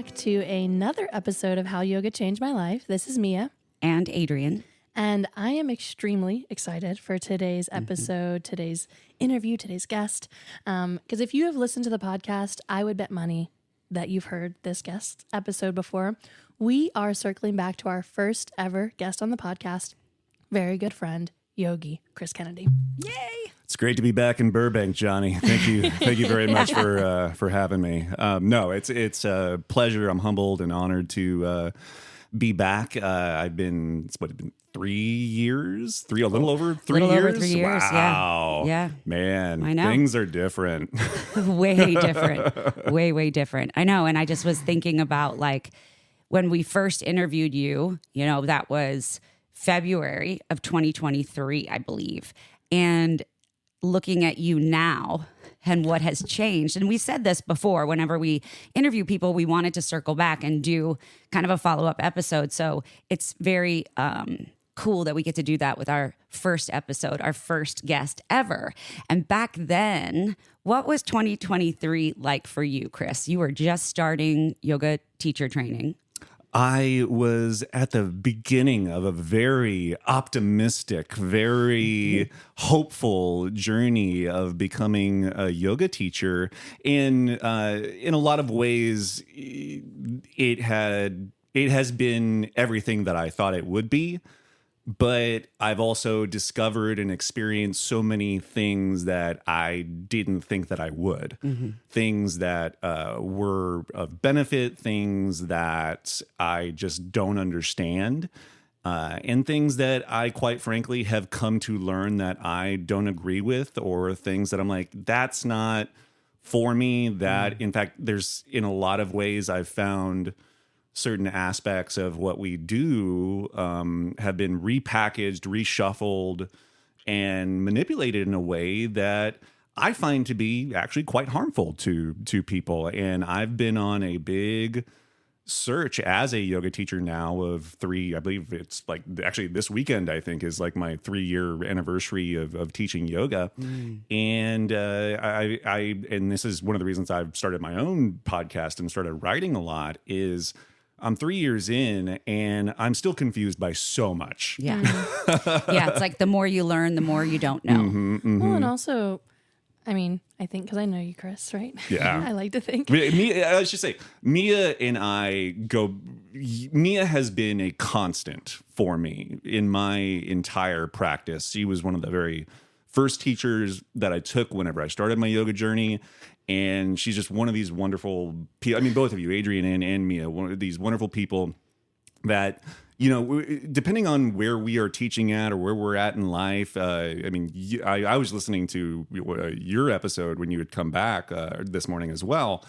back to another episode of How Yoga Changed My Life. This is Mia. And Adrian. And I am extremely excited for today's episode, today's interview, today's guest. Because if you have listened to the podcast, I would bet money that you've heard this guest episode before. We are circling back to our first ever guest on the podcast, very good friend, Yogi Chris Kennedy. Yay! It's great to be back in Burbank, Johnny. Thank you. Thank you very much for having me. It's a pleasure. I'm humbled and honored to be back. It's been 3 years? A little over 3 years? Over 3 years, wow. Yeah. Man, I know. things are different. Way different. Way different. I know. And I just was thinking about like when we first interviewed you, that was February of 2023, I believe. And looking at you now and what has changed. And we said this before, whenever we interview people, we wanted to circle back and do kind of a follow-up episode. So it's very cool that we get to do that with our first episode, our first guest ever. And back then, what was 2023 like for you, Chris? You were just starting yoga teacher training. I was at the beginning of a very optimistic, very hopeful journey of becoming a yoga teacher. And in a lot of ways, it has been everything that I thought it would be. But I've also discovered and experienced so many things that I didn't think that I would. Things that were of benefit, things that I just don't understand, and things that I, quite frankly, have come to learn that I don't agree with, or things that I'm like, that's not for me. That, in fact, there's in a lot of ways I've found certain aspects of what we do have been repackaged, reshuffled, and manipulated in a way that I find to be actually quite harmful to people. And I've been on a big search as a yoga teacher now of 3, I believe it's like actually this weekend, I think, is like my 3-year anniversary of teaching yoga. And and this is one of the reasons I've started my own podcast and started writing a lot is I'm 3 years in and I'm still confused by so much. Yeah. Yeah. It's like the more you learn, the more you don't know. Well, and also, I mean, I think because I know you, Chris, right? Yeah. I like to think. I should say, Mia has been a constant for me in my entire practice. She was one of the very first teachers that I took whenever I started my yoga journey. And she's just one of these wonderful people. I mean, both of you, Adrian and Mia, one of these wonderful people that, depending on where we are teaching at or where we're at in life. I was listening to your episode when you had come back this morning as well,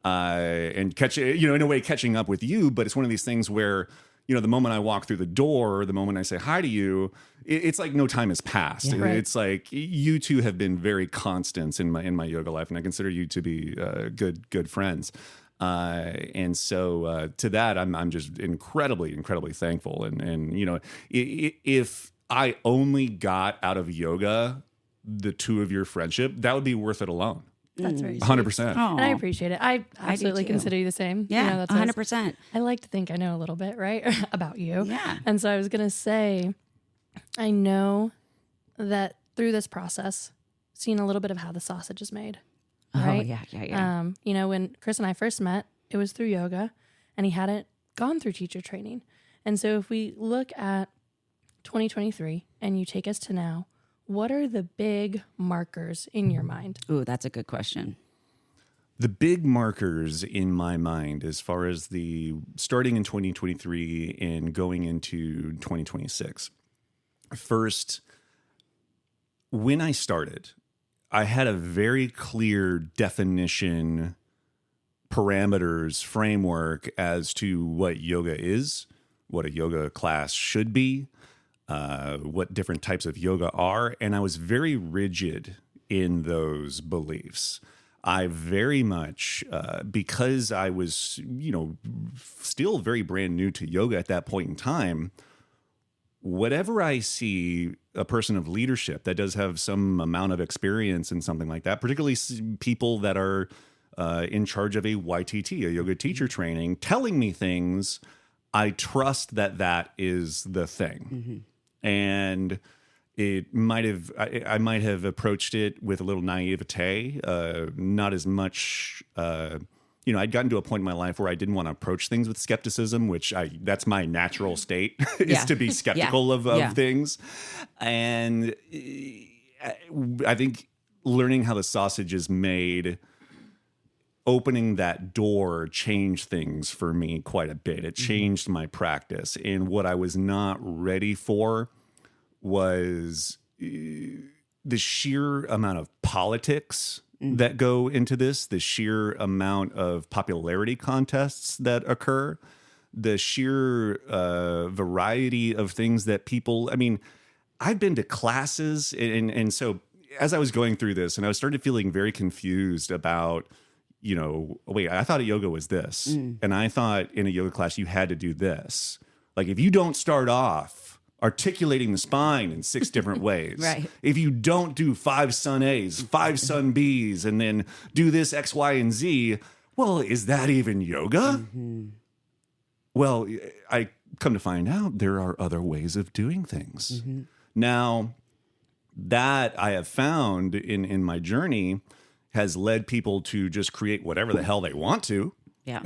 and in a way catching up with you. But it's one of these things where, the moment I walk through the door, the moment I say hi to you, it's like no time has passed. Yeah, right. It's like you two have been very constants in my yoga life, and I consider you to be good friends. And so to that, I'm just incredibly thankful. And if I only got out of yoga the two of your friendship, that would be worth it alone. That's very 100%. And I appreciate it. I absolutely too. consider you the same. Yeah, that's 100%. I like to think I know a little bit, right, about you. Yeah. And so I was going to say, I know that through this process, seeing a little bit of how the sausage is made. Right? Oh, yeah. When Chris and I first met, it was through yoga, and he hadn't gone through teacher training. And so if we look at 2023 and you take us to now, what are the big markers in your mind? Ooh, that's a good question. The big markers in my mind, as far as the starting in 2023 and going into 2026. First, when I started, I had a very clear definition, parameters, framework as to what yoga is, what a yoga class should be, what different types of yoga are. And I was very rigid in those beliefs. I very much, because I was, still very brand new to yoga at that point in time, whatever I see a person of leadership that does have some amount of experience in something like that, particularly people that are in charge of a YTT, a yoga teacher training, telling me things, I trust that that is the thing. And it might have, I might have approached it with a little naivete, not as much, I'd gotten to a point in my life where I didn't want to approach things with skepticism, that's my natural state is to be skeptical of things. And I think learning how the sausage is made, opening that door changed things for me quite a bit. It changed my practice. And what I was not ready for was the sheer amount of politics that go into this, the sheer amount of popularity contests that occur, the sheer variety of things that people, I've been to classes. And so as I was going through this and I started feeling very confused about, wait, I thought yoga was this. And I thought in a yoga class, you had to do this. Like if you don't start off articulating the spine in 6 different ways, right. If you don't do 5 sun A's, 5 sun B's, and then do this X, Y, and Z, well, is that even yoga? Well, I come to find out there are other ways of doing things. Now, that I have found in my journey has led people to just create whatever the hell they want to. Yeah.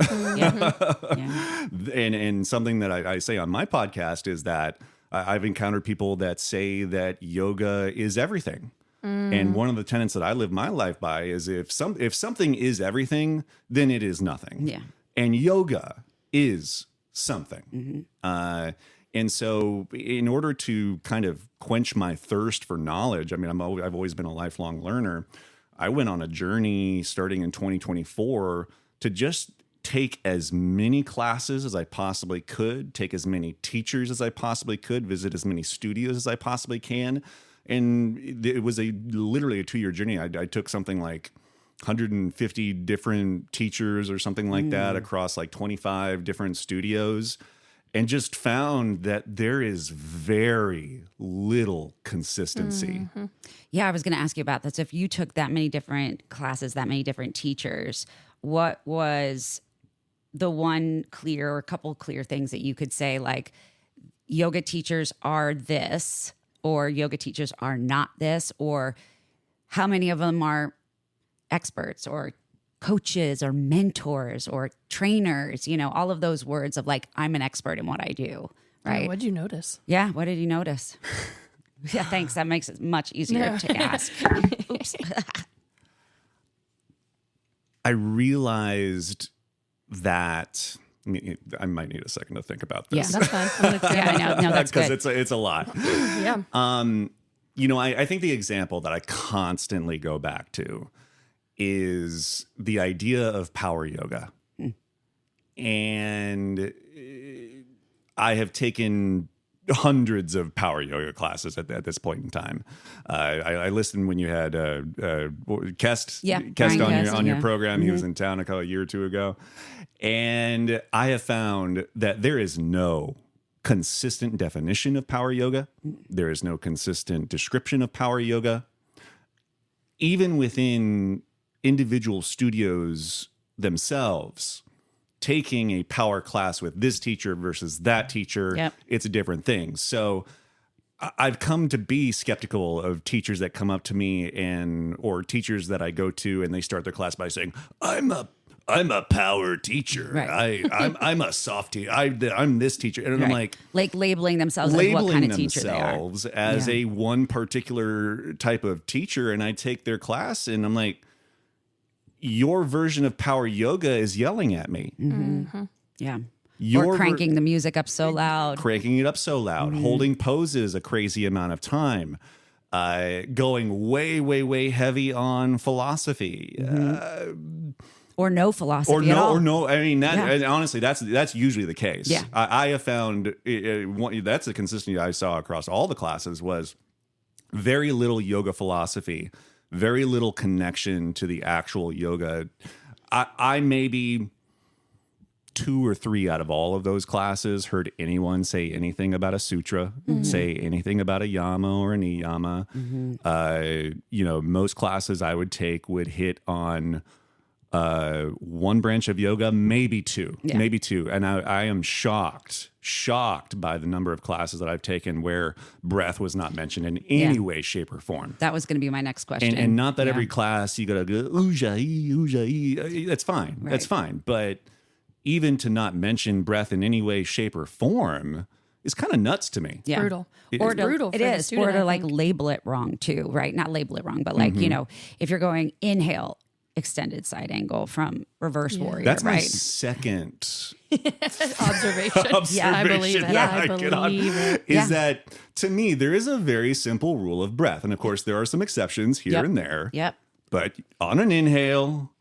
And something that I say on my podcast is that I've encountered people that say that yoga is everything. And one of the tenets that I live my life by is if something is everything, then it is nothing. Yeah. And yoga is something. And so in order to kind of quench my thirst for knowledge, I've always been a lifelong learner. I went on a journey starting in 2024 to just take as many classes as I possibly could, take as many teachers as I possibly could, visit as many studios as I possibly can. And it was literally a 2-year journey. I took something like 150 different teachers or something like that across like 25 different studios, and just found that there is very little consistency. Yeah, I was going to ask you about this. If you took that many different classes, that many different teachers, what was the one clear or a couple clear things that you could say, like yoga teachers are this, or yoga teachers are not this, or how many of them are experts or coaches or mentors or trainers, all of those words of like, I'm an expert in what I do, right? What'd you notice? Yeah, what did you notice? Yeah, thanks. That makes it much easier to ask. Oops. I realized that I might need a second to think about this. Yeah, That's fine. I'm gonna clear Yeah, I know. No, that's because good. it's a lot. Yeah. I think the example that I constantly go back to is the idea of power yoga. And I have taken hundreds of power yoga classes at this point in time. I listened when you had Kest on your program. He was in town a year or two ago. And I have found that there is no consistent definition of power yoga. There is no consistent description of power yoga. Even within individual studios themselves, taking a power class with this teacher versus that teacher, it's a different thing. So I've come to be skeptical of teachers that come up to me or teachers that I go to and they start their class by saying, I'm a power teacher. Right. I'm a softie. I'm this teacher. And I'm like labeling themselves as what kind of teacher they are. As a one particular type of teacher. And I take their class and I'm like, your version of power yoga is yelling at me. Yeah. Or cranking the music up so loud. Cranking it up so loud. Holding poses a crazy amount of time. Going way, way, way heavy on philosophy. Or no philosophy at all. Or no. And honestly, that's usually the case. Yeah. I have found that's the consistency I saw across all the classes was very little yoga philosophy, very little connection to the actual yoga. I maybe 2 or 3 out of all of those classes heard anyone say anything about a sutra, say anything about a yama or a niyama. Most classes I would take would hit on one branch of yoga, maybe two, and I am shocked by the number of classes that I've taken where breath was not mentioned in any way, shape, or form. That was going to be my next question. And not that every class you gotta go ujjayi. That's fine. Right. That's fine. But even to not mention breath in any way, shape, or form is kind of nuts to me. Yeah. Brutal. Or It's brutal it for the is, student, or to I like think. label it wrong too, right? Not label it wrong, but like, you know, if you're going inhale, extended side angle from reverse warrior, That's my right? second Observation. Yeah, I believe it. observation I that get on believe it. is that to me there is a very simple rule of breath, and of course there are some exceptions here Yep. and there. Yep. But on an inhale,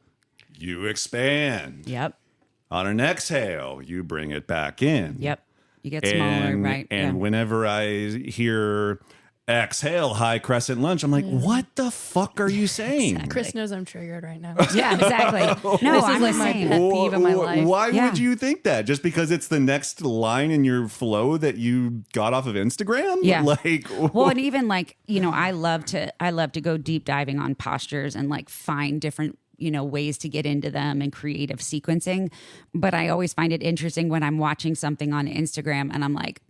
you expand. Yep. On an exhale, you bring it back in. Yep. You get smaller, right? And whenever I hear exhale, high crescent lunge, I'm like, what the fuck are you saying? Chris knows I'm triggered right now. Yeah, exactly. No, This is I'm like the my same. pet peeve of my life. Why Yeah. would you think that? Just because it's the next line in your flow that you got off of Instagram? Yeah. Like, Well, and even like, you know, I love to go deep diving on postures and like find different, you know, ways to get into them and creative sequencing. But I always find it interesting when I'm watching something on Instagram and I'm like,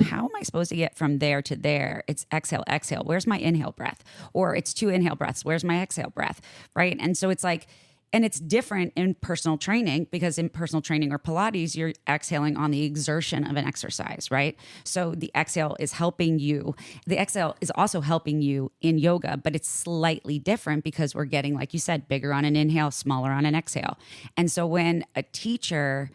how am I supposed to get from there to there? It's exhale, exhale. Where's my inhale breath? Or it's 2 inhale breaths. Where's my exhale breath? Right. And so it's like, and it's different in personal training because in personal training or Pilates, you're exhaling on the exertion of an exercise, right? So the exhale is helping you. The exhale is also helping you in yoga, but it's slightly different because we're getting, like you said, bigger on an inhale, smaller on an exhale. And so when a teacher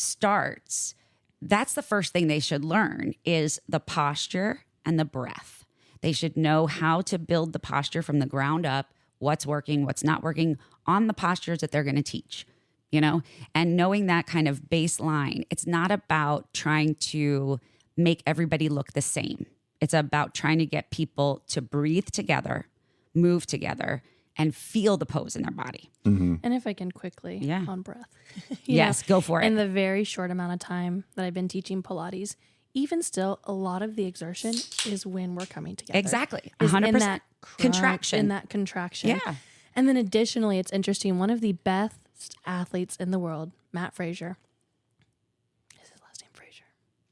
starts, that's the first thing they should learn is the posture and the breath. They should know how to build the posture from the ground up, what's working, what's not working on the postures that they're going to teach, you know, and knowing that kind of baseline. It's not about trying to make everybody look the same. It's about trying to get people to breathe together, move together, and feel the pose in their body. And if I can quickly Yeah. on breath. Yes, go for it. In the very short amount of time that I've been teaching Pilates, even still, a lot of the exertion is when we're coming together. Exactly. Is in 100%. that Contraction. In that contraction. Yeah. And then additionally, it's interesting. One of the best athletes in the world, Matt Frazier. Is his last name Frazier?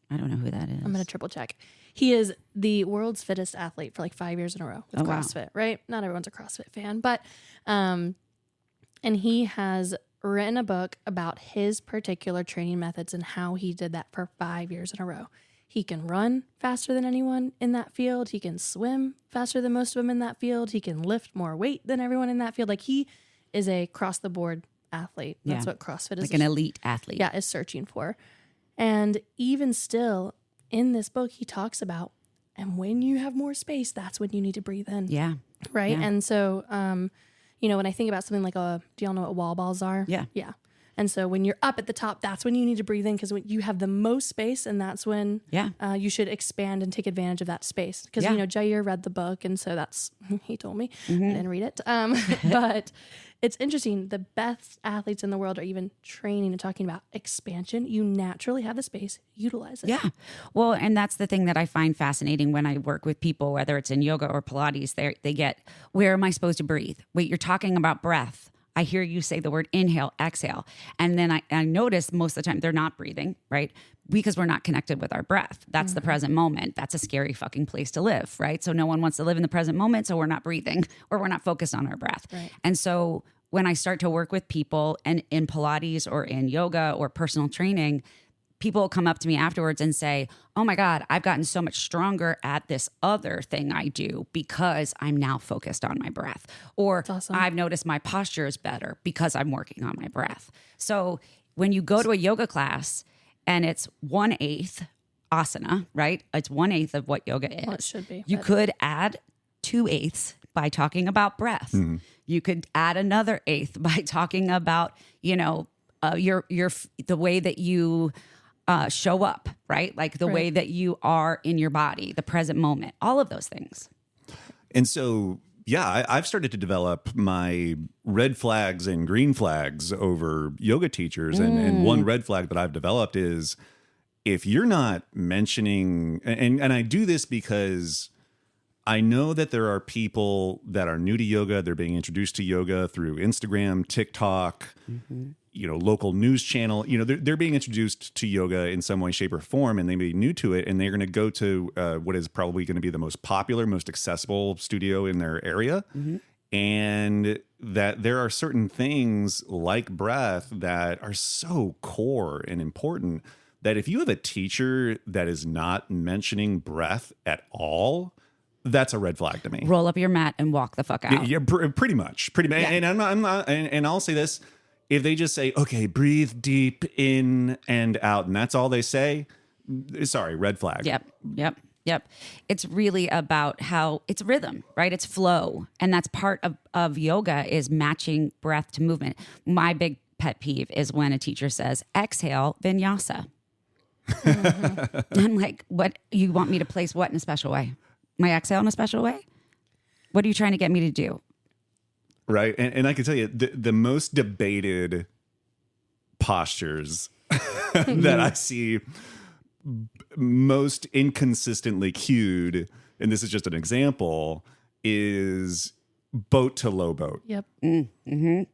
I don't know who that is. I'm going to triple check. He is the world's fittest athlete for like 5 years in a row with Oh, wow. CrossFit, right? Not everyone's a CrossFit fan, but, and he has written a book about his particular training methods and how he did that for 5 years in a row. He can run faster than anyone in that field. He can swim faster than most of them in that field. He can lift more weight than everyone in that field. Like he is a cross the board athlete. That's Yeah. what CrossFit is. Like an elite athlete. Yeah, is searching for. And even still, in this book, he talks about, and when you have more space, that's when you need to breathe in. Yeah. Right. Yeah. And so, you know, when I think about something like do y'all know what wall balls are? Yeah. Yeah. And so when you're up at the top, that's when you need to breathe in because when you have the most space, and that's when Yeah. you should expand and take advantage of that space. Because, Yeah. you know, Jair read the book, and so that's, he told me. Mm-hmm. I didn't read it. But it's interesting. The best athletes in the world are even training and talking about expansion. You naturally have the space, utilize it. Yeah. Well, and that's the thing that I find fascinating when I work with people, whether it's in yoga or Pilates, they get, where am I supposed to breathe? Wait, you're talking about breath. I hear you say the word inhale, exhale. And then I notice most of the time they're not breathing, right? Because we're not connected with our breath. That's the present moment. That's a scary fucking place to live, right? So no one wants to live in the present moment. So we're not breathing or we're not focused on our breath. Right. And so when I start to work with people and in Pilates or in yoga or personal training, people will come up to me afterwards and say, oh my God, I've gotten so much stronger at this other thing I do because I'm now focused on my breath. Or awesome. I've noticed my posture is better because I'm working on my breath. So when you go to a yoga class and it's 1/8 asana, right? It's 1/8 of what yoga is. Well, it should be, You but- could add 2/8 by talking about breath. You could add another 1/8 by talking about, you know, your the way that you show up, right? Like the way Right. that you are in your body, the present moment, all of those things. And so, yeah, I've started to develop my red flags and green flags over yoga teachers. And one red flag that I've developed is if you're not mentioning, and I do this because I know that there are people that are new to yoga. They're being introduced to yoga through Instagram, TikTok, local news channel. They're being introduced to yoga in some way, shape, or form, and they may be new to it, and they're going to go to what is probably going to be the most popular, most accessible studio in their area. And that there are certain things like breath that are so core and important that if you have a teacher that is not mentioning breath at all, that's a red flag to me. Roll up your mat and walk the fuck out. Yeah, pretty much. Yeah. And I'm not, and I'll say this: if they just say, "Okay, breathe deep in and out," and that's all they say, sorry, red flag. Yep. It's really about how it's rhythm, right? It's flow. And that's part of yoga is matching breath to movement. My big pet peeve is when a teacher says, exhale, vinyasa. I'm like, what? You want me to place what in a special way? My exhale in a special way? What are you trying to get me to do? Right. And I can tell you the most debated postures that I see most inconsistently cued, and this is just an example, is boat to low boat. Yep. 92%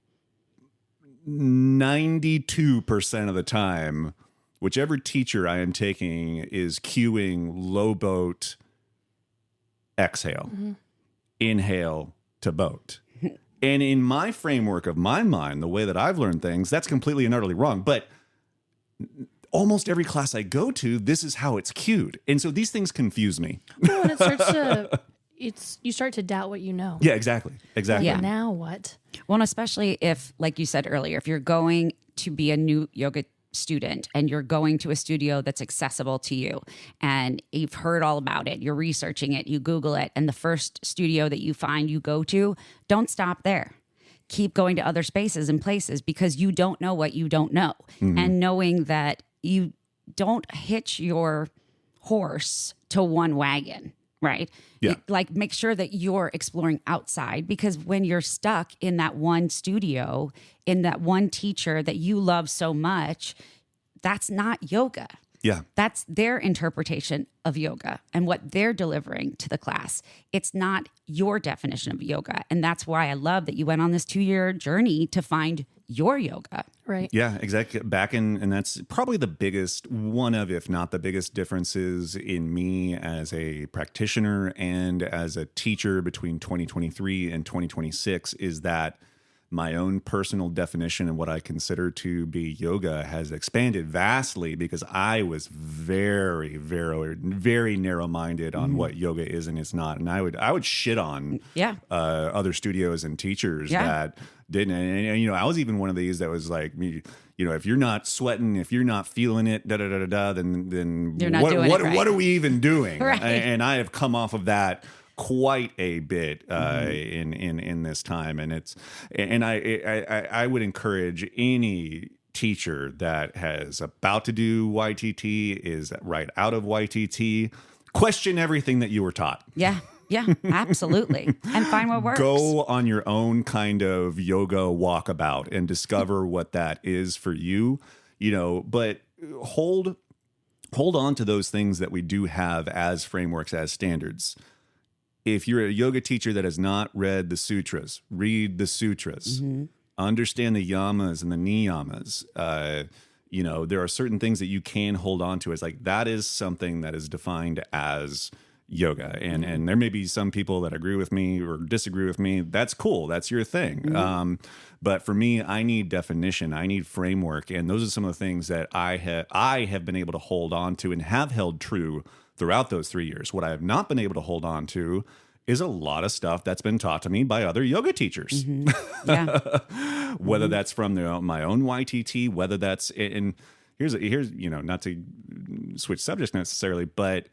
of the time, whichever teacher I am taking is cueing low boat, exhale, inhale to boat. And in my framework of my mind, the way that I've learned things, that's completely and utterly wrong. But almost every class I go to, this is how it's cued. And so these things confuse me. Well, and it starts to, you start to doubt what you know. Yeah, exactly. Yeah. Now what? Well, and especially if, like you said earlier, if you're going to be a new yoga student and you're going to a studio that's accessible to you and you've heard all about it, you're researching it, you Google it, and the first studio that you find you go to, don't stop there. Keep going to other spaces and places because you don't know what you don't know. And knowing that you don't hitch your horse to one wagon, right? Yeah. Make sure that you're exploring outside, because when you're stuck in that one studio, in that one teacher that you love so much, that's not yoga. Yeah. That's their interpretation of yoga and what they're delivering to the class. It's not your definition of yoga. And that's why I love that you went on this 2-year journey to find your yoga. Right. Yeah, exactly. And that's probably the biggest, one of, if not the biggest differences in me as a practitioner and as a teacher between 2023 and 2026 is that my own personal definition of what I consider to be yoga has expanded vastly because I was very, very, very narrow-minded on what yoga is and is not. And I would shit on other studios and teachers that didn't. And, I was even one of these that was like, if you're not sweating, if you're not feeling it, then You're not doing it right. What are we even doing? Right. And I have come off of that quite a bit in this time, and I would encourage any teacher that has about to do YTT, is right out of YTT, question everything that you were taught. Yeah, absolutely. And find what works. Go on your own kind of yoga walkabout and discover what that is for you, but hold on to those things that we do have as frameworks, as standards. If you're a yoga teacher that has not read the sutras, read the sutras, understand the yamas and the niyamas. There are certain things that you can hold on to as like, that is something that is defined as yoga. And there may be some people that agree with me or disagree with me. That's cool. That's your thing. But for me, I need definition. I need framework. And those are some of the things that I have been able to hold on to and have held true throughout those 3 years. What I have not been able to hold on to is a lot of stuff that's been taught to me by other yoga teachers. Whether that's from my own YTT, whether that's here's not to switch subjects necessarily, but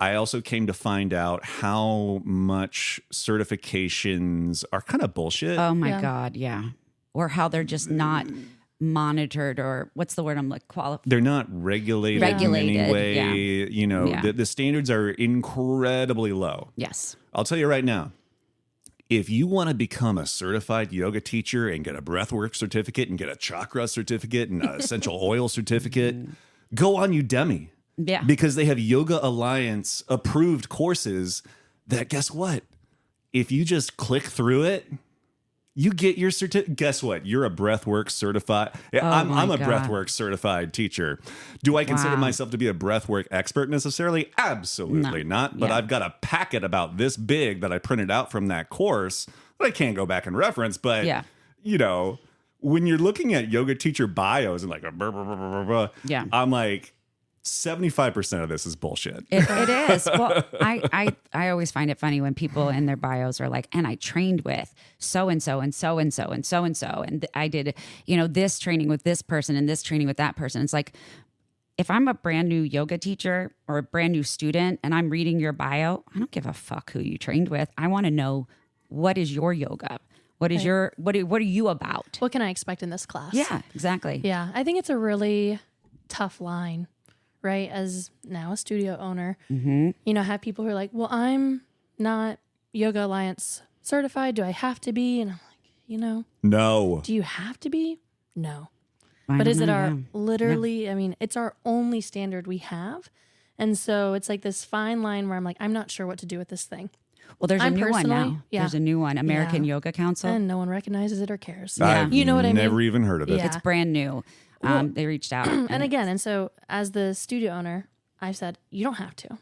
I also came to find out how much certifications are kind of bullshit. Oh my God, yeah. Or how they're just not monitored, or what's the word I'm like, qualified. They're not regulated in any way. The standards are incredibly low. Yes. I'll tell you right now, if you want to become a certified yoga teacher and get a breathwork certificate and get a chakra certificate and an essential oil certificate, go on Udemy. Yeah. Because they have Yoga Alliance approved courses that guess what? If you just click through it, you get your certificate. Guess what? You're a breathwork certified. I'm a God. breathwork certified teacher. Do I consider Wow. myself to be a breathwork expert necessarily? Absolutely not. But Yeah. I've got a packet about this big that I printed out from that course that I can't go back and reference. But, Yeah. you know, when you're looking at yoga teacher bios and like, Yeah. I'm like, 75% of this is bullshit. It is. Well, I always find it funny when people in their bios are like, and I trained with so and so and so and so and so and so, and I did, this training with this person and this training with that person. It's like, if I'm a brand new yoga teacher or a brand new student and I'm reading your bio, I don't give a fuck who you trained with. I want to know, what is your yoga? What is your what are you about? What can I expect in this class? Yeah, exactly. Yeah, I think it's a really tough line, right? As now a studio owner, have people who are like, well, I'm not Yoga Alliance certified. Do I have to be? And I'm like, No. do you have to be? No. I But don't is it know, our yeah. literally, it's our only standard we have. And so it's like this fine line where I'm like, I'm not sure what to do with this thing. Well, there's a I'm new one personally- now. yeah. There's a new one, American Yeah. Yoga Council. And no one recognizes it or cares. I've You know what I mean? never even heard of it. Yeah. It's brand new. They reached out. And again, and so as the studio owner, I said, you don't have to.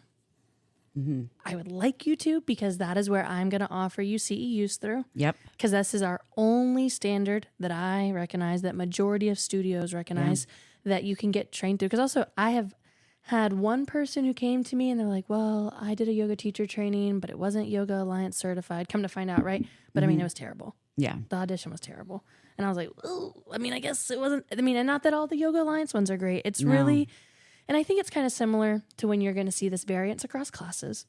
I would like you to, because that is where I'm going to offer you CEUs through. Yep. Because this is our only standard that I recognize, that majority of studios recognize, that you can get trained through. Because also I have had one person who came to me and they're like, well, I did a yoga teacher training, but it wasn't Yoga Alliance certified. Come to find out, right? But I mean, it was terrible. Yeah. The audition was terrible. And I was like, oh, I guess it wasn't, and not that all the Yoga Alliance ones are great. It's really, and I think it's kind of similar to when you're going to see this variance across classes,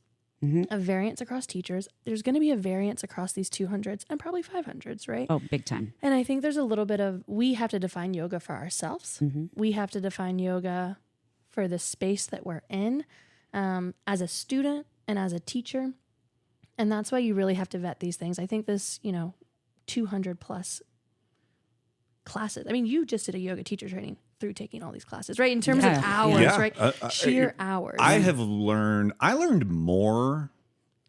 a variance across teachers. There's going to be a variance across these 200s and probably 500s, right? Oh, big time. And I think there's a little bit of, we have to define yoga for ourselves. We have to define yoga for the space that we're in, as a student and as a teacher. And that's why you really have to vet these things. I think this, 200 plus classes. You just did a yoga teacher training through taking all these classes, right? In terms of Yeah. hours, Yeah. right? Sheer hours. I learned more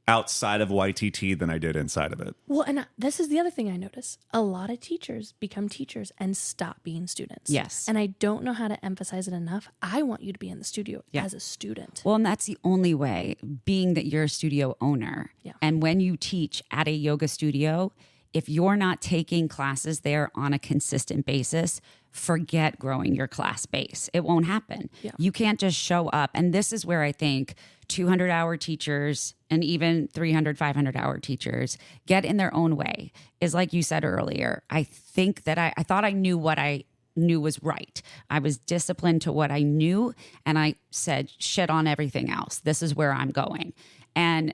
outside of YTT than I did inside of it. Well, and this is the other thing I notice. A lot of teachers become teachers and stop being students. Yes. And I don't know how to emphasize it enough. I want you to be in the studio Yeah. as a student. Well, and that's the only way, being that you're a studio owner. Yeah. And when you teach at a yoga studio, if you're not taking classes there on a consistent basis, forget growing your class base. It won't happen. Yeah. You can't just show up. And this is where I think 200-hour teachers and even 300, 500-hour teachers get in their own way. Is like you said earlier, I think that I thought I knew what I knew was right. I was disciplined to what I knew, and I said, shit on everything else. This is where I'm going. And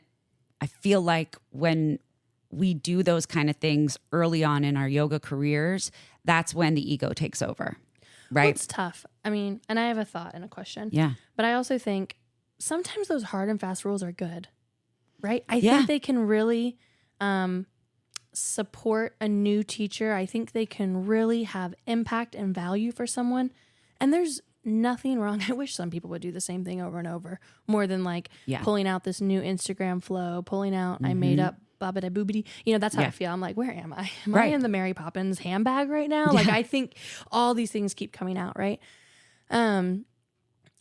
I feel like when we do those kind of things early on in our yoga careers, that's when the ego takes over, right? Well, it's tough. And I have a thought and a question. Yeah. But I also think sometimes those hard and fast rules are good, right? I Yeah. think they can really support a new teacher. I think they can really have impact and value for someone. And there's nothing wrong. I wish some people would do the same thing over and over, more than like Yeah. pulling out this new Instagram flow, pulling out, I made up babada boobity. That's how Yeah. I feel. I'm like, where am I? Am I Right. in the Mary Poppins handbag right now? Like, I think all these things keep coming out, right?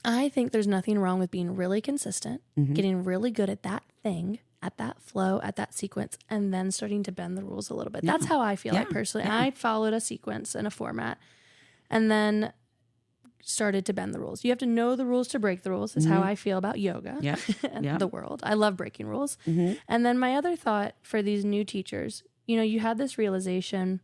I think there's nothing wrong with being really consistent, getting really good at that thing, at that flow, at that sequence, and then starting to bend the rules a little bit. That's how I feel like personally. Yeah. I followed a sequence and a format and then started to bend the rules. You have to know the rules to break the rules, is how I feel about yoga Yep. and Yep. the world. I love breaking rules. And then my other thought for these new teachers, you had this realization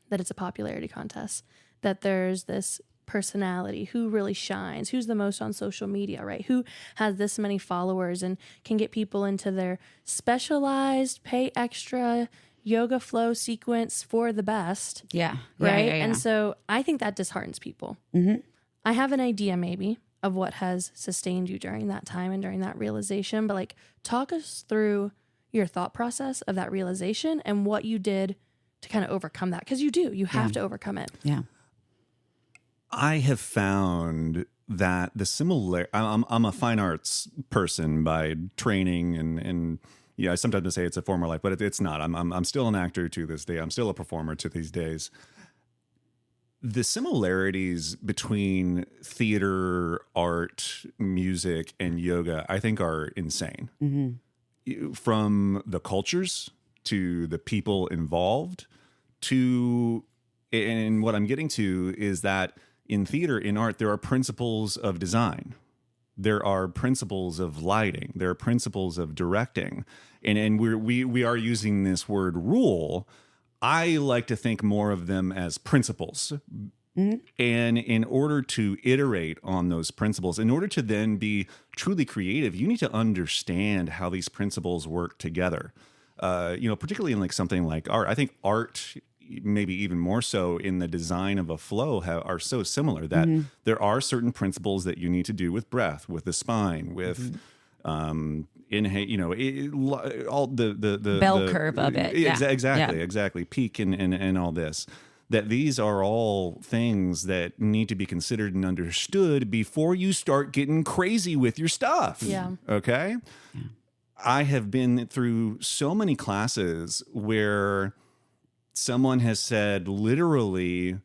that it's a popularity contest, that there's this personality, who really shines, who's the most on social media, right? Who has this many followers and can get people into their specialized, pay extra yoga flow sequence for the best, Yeah. right? Yeah. And so I think that disheartens people. I have an idea maybe of what has sustained you during that time and during that realization, but talk us through your thought process of that realization and what you did to kind of overcome that. Because you have to overcome it. Yeah. I have found that the similar. I'm a fine arts person by training and yeah, I sometimes say it's a former life, but it's not. I'm still an actor to this day. I'm still a performer to these days. The similarities between theater, art, music, and yoga, I think, are insane. From the cultures to the people involved to, and what I'm getting to is that in theater, in art, there are principles of design. There are principles of lighting. There are principles of directing. And we are using this word rule. I like to think more of them as principles. And in order to iterate on those principles, in order to then be truly creative, you need to understand how these principles work together. Particularly in like something like art. I think art, maybe even more so in the design of a flow, are so similar that there are certain principles that you need to do with breath, with the spine, with inhale, all the bell curve of it. Exactly. Peak and all this. That these are all things that need to be considered and understood before you start getting crazy with your stuff. Yeah. Okay. Yeah. I have been through so many classes where someone has said, literally,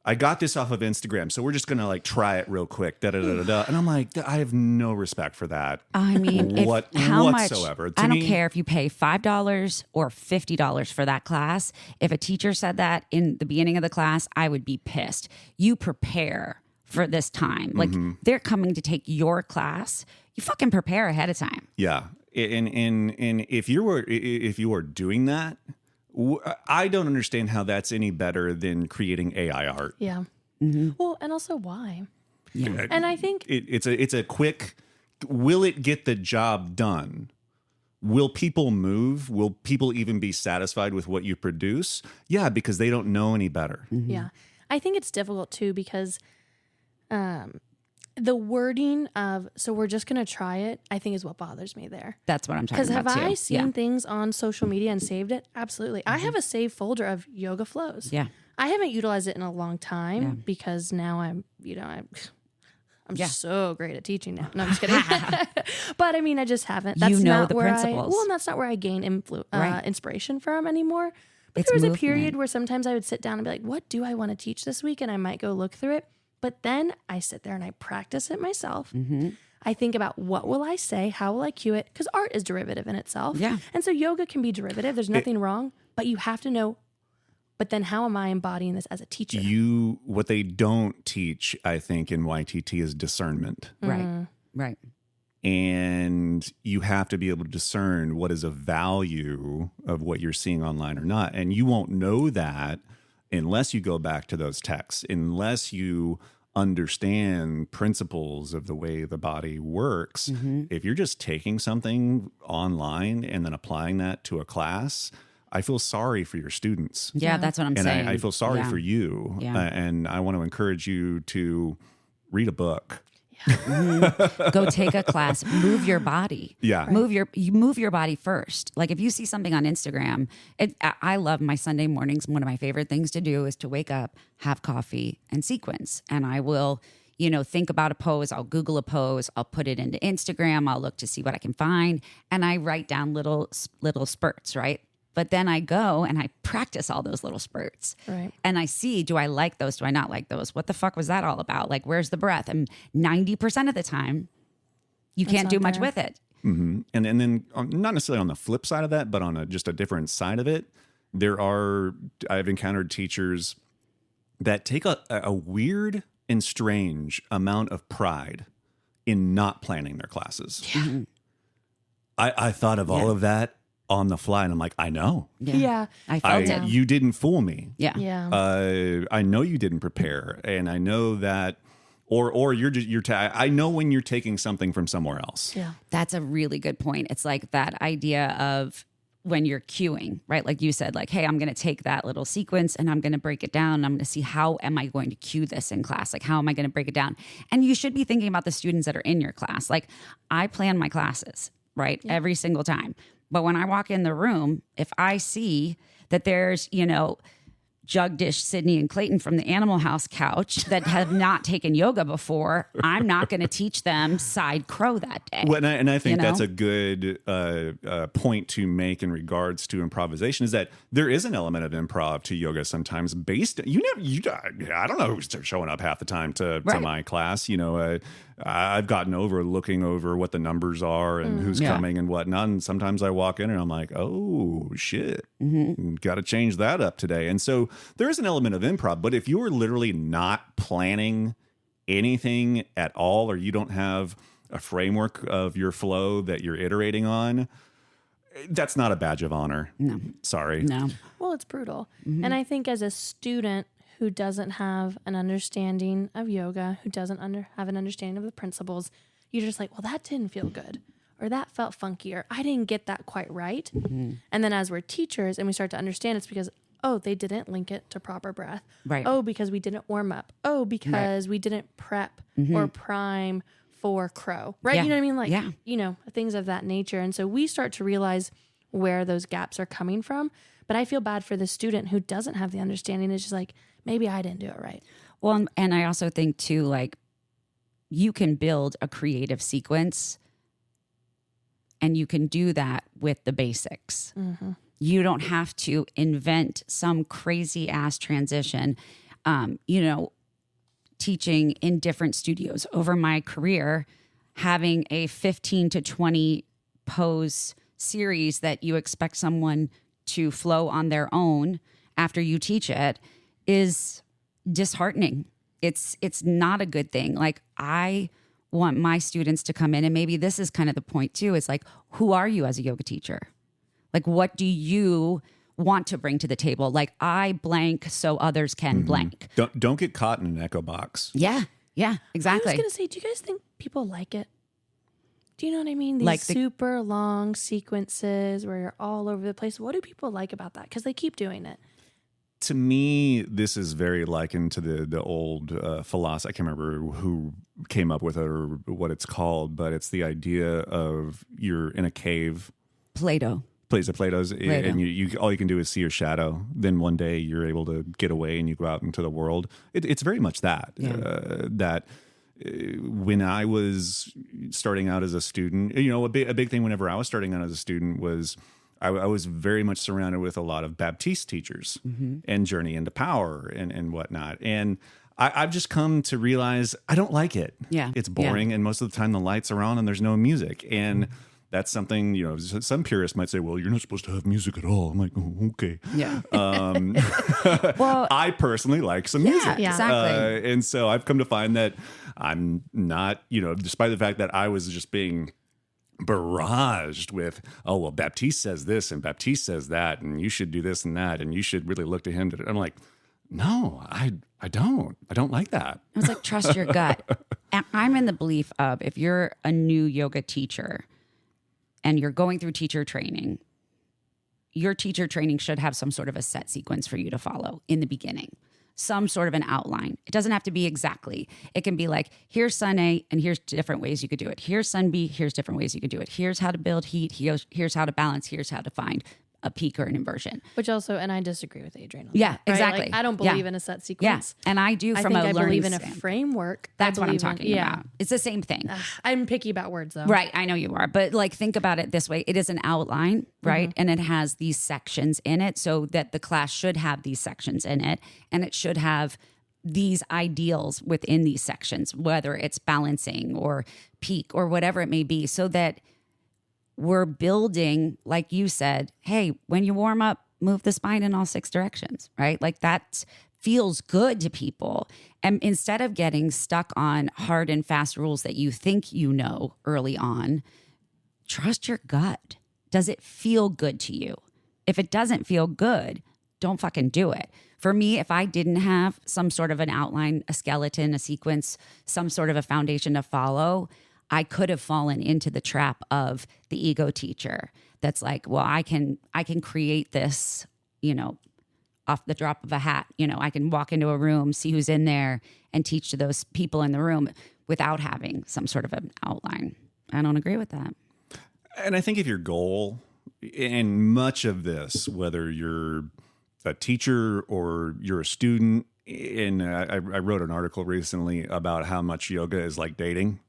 I got this off of Instagram, so we're just going to like try it real quick. And I'm like, I have no respect for that. I mean, whatsoever. I don't care if you pay $5 or $50 for that class. If a teacher said that in the beginning of the class, I would be pissed. You prepare for this time. Like they're coming to take your class. You fucking prepare ahead of time. Yeah. And if you are doing that, I don't understand how that's any better than creating AI art. Yeah. Well, and also why? Yeah. And I think it's a quick. Will it get the job done? Will people move? Will people even be satisfied with what you produce? Yeah, because they don't know any better. Yeah. I think it's difficult too because the wording of, so we're just going to try it, I think is what bothers me there. That's what I'm talking about. Because have too. I seen things on social media and saved it? Absolutely. I have a saved folder of yoga flows. Yeah. I haven't utilized it in a long time because now I'm so great at teaching now. No, I'm just kidding. But I mean, I just haven't. That's not the where principles. and that's not where I gain inspiration from anymore. But It's there was movement. a period where sometimes I would sit down and be like, what do I want to teach this week? And I might go look through it. But then I sit there and I practice it myself. I think about what will I say? How will I cue it? Because art is derivative in itself. Yeah. And so yoga can be derivative. There's nothing wrong. But you have to know, but then how am I embodying this as a teacher? What they don't teach, I think, in YTT is discernment. Right. And you have to be able to discern what is a value of what you're seeing online or not. And you won't know that unless you go back to those texts, unless you understand principles of the way the body works. If you're just taking something online and then applying that to a class, I feel sorry for your students. Yeah, that's what I'm saying. And I feel sorry for you. Yeah. And I want to encourage you to read a book. Go take a class, move your body. Yeah. You move your body first. Like if you see something on Instagram, I love my Sunday mornings. One of my favorite things to do is to wake up, have coffee and sequence. And I will, think about a pose. I'll Google a pose. I'll put it into Instagram. I'll look to see what I can find. And I write down little spurts, right? But then I go and I practice all those little spurts. Right. And I see, do I like those? Do I not like those? What the fuck was that all about? Like, where's the breath? And 90% of the time, you can't do much with it. And then not necessarily on the flip side of that, but on just a different side of it, I've encountered teachers that take a weird and strange amount of pride in not planning their classes. Yeah. I thought of all of that on the fly, and I'm like, I know. Yeah. I felt it. You didn't fool me. Yeah. Yeah. I know you didn't prepare, and I know that, or I know when you're taking something from somewhere else. Yeah. That's a really good point. It's like that idea of when you're cueing, right? Like you said, like, hey, I'm going to take that little sequence and I'm going to break it down. And I'm going to see how am I going to cue this in class? Like, how am I going to break it down? And you should be thinking about the students that are in your class. Like, I plan my classes, right? Yeah. Every single time. But when I walk in the room, if I see that there's, Jugdish, Sydney, and Clayton from the Animal House couch that have not taken yoga before, I'm not going to teach them side crow that day. Well, and I think You know? that's a good point to make in regards to improvisation, is that there is an element of improv to yoga sometimes based. I don't know who's showing up half the time to Right. my class. I've gotten over looking over what the numbers are and who's Yeah. coming and whatnot. And sometimes I walk in and I'm like, oh shit, got to change that up today. And so there is an element of improv, but if you're literally not planning anything at all, or you don't have a framework of your flow that you're iterating on, that's not a badge of honor. No. Sorry. No. Well, it's brutal. And I think as a student who doesn't have an understanding of yoga, who doesn't have an understanding of the principles, you're just like, well, that didn't feel good, or that felt funky, or I didn't get that quite right. And then as we're teachers and we start to understand, it's because, oh, they didn't link it to proper breath. Right. Oh, because we didn't warm up. Oh, because we didn't prep or prime for crow. Right? Yeah. You know what I mean? Like, Yeah. Things of that nature. And so we start to realize where those gaps are coming from. But I feel bad for the student who doesn't have the understanding. It's just like, maybe I didn't do it right. Well, and I also think too, like, you can build a creative sequence and you can do that with the basics. You don't have to invent some crazy ass transition. Teaching in different studios over my career, having a 15 to 20 pose series that you expect someone to flow on their own after you teach it is disheartening. It's not a good thing. Like, I want my students to come in, and maybe this is kind of the point too, is like, who are you as a yoga teacher? Like, what do you want to bring to the table? Like, I blank so others can blank. Don't get caught in an echo box. Yeah, I was exactly. going to say, do you guys think people like it? Do you know what I mean? These Like the- super long sequences where you're all over the place. What do people like about that? Because they keep doing it. To me, this is very likened to the old philosophy. I can't remember who came up with it or what it's called, but it's the idea of you're in a cave. Play-Doh. Plato's, and you all you can do is see your shadow. Then one day you're able to get away and you go out into the world. It's very much that. When I was starting out as a student, a big thing whenever I was starting out as a student was I was very much surrounded with a lot of Baptiste teachers and Journey into Power and whatnot. And I've just come to realize I don't like it. Yeah. It's boring. And most of the time the lights are on and there's no music. And that's something, some purists might say, well, you're not supposed to have music at all. I'm like, oh, okay. Yeah. Well, I personally like some music. Yeah. Exactly. And so I've come to find that I'm not, despite the fact that I was just being barraged with, oh, well, Baptiste says this and Baptiste says that, and you should do this and that, and you should really look to him. I'm like, no, I don't like that. I was like, trust your gut. And I'm in the belief of, if you're a new yoga teacher and you're going through teacher training, your teacher training should have some sort of a set sequence for you to follow in the beginning, some sort of an outline. It doesn't have to be exactly. It can be like, here's Sun A, and here's different ways you could do it. Here's Sun B, here's different ways you could do it. Here's how to build heat. Here's how to balance. Here's how to find a peak or an inversion. Which also, and I disagree with Adrian. On Yeah, that, right? exactly. Like, I don't Yeah. believe in a set Yeah, sequence. and I do I from think a I learning believe in a standpoint. framework. That's I what I'm believe in- talking about. It's the same thing. I'm picky about words though. Right, I know you are, but like, think about it this way. It is an outline, right? And it has these sections in it, so that the class should have these sections in it, and it should have these ideals within these sections, whether it's balancing or peak or whatever it may be, so that we're building, like you said, hey, when you warm up, move the spine in all 6 directions, right? Like, that feels good to people. And instead of getting stuck on hard and fast rules that you think you know early on, trust your gut. Does it feel good to you? If it doesn't feel good, don't fucking do it. For me, if I didn't have some sort of an outline, a skeleton, a sequence, some sort of a foundation to follow, I could have fallen into the trap of the ego teacher that's like, well, I can create this, off the drop of a hat. I can walk into a room, see who's in there, and teach to those people in the room without having some sort of an outline. I don't agree with that. And I think if your goal, and much of this, whether you're a teacher or you're a student. And I wrote an article recently about how much yoga is like dating.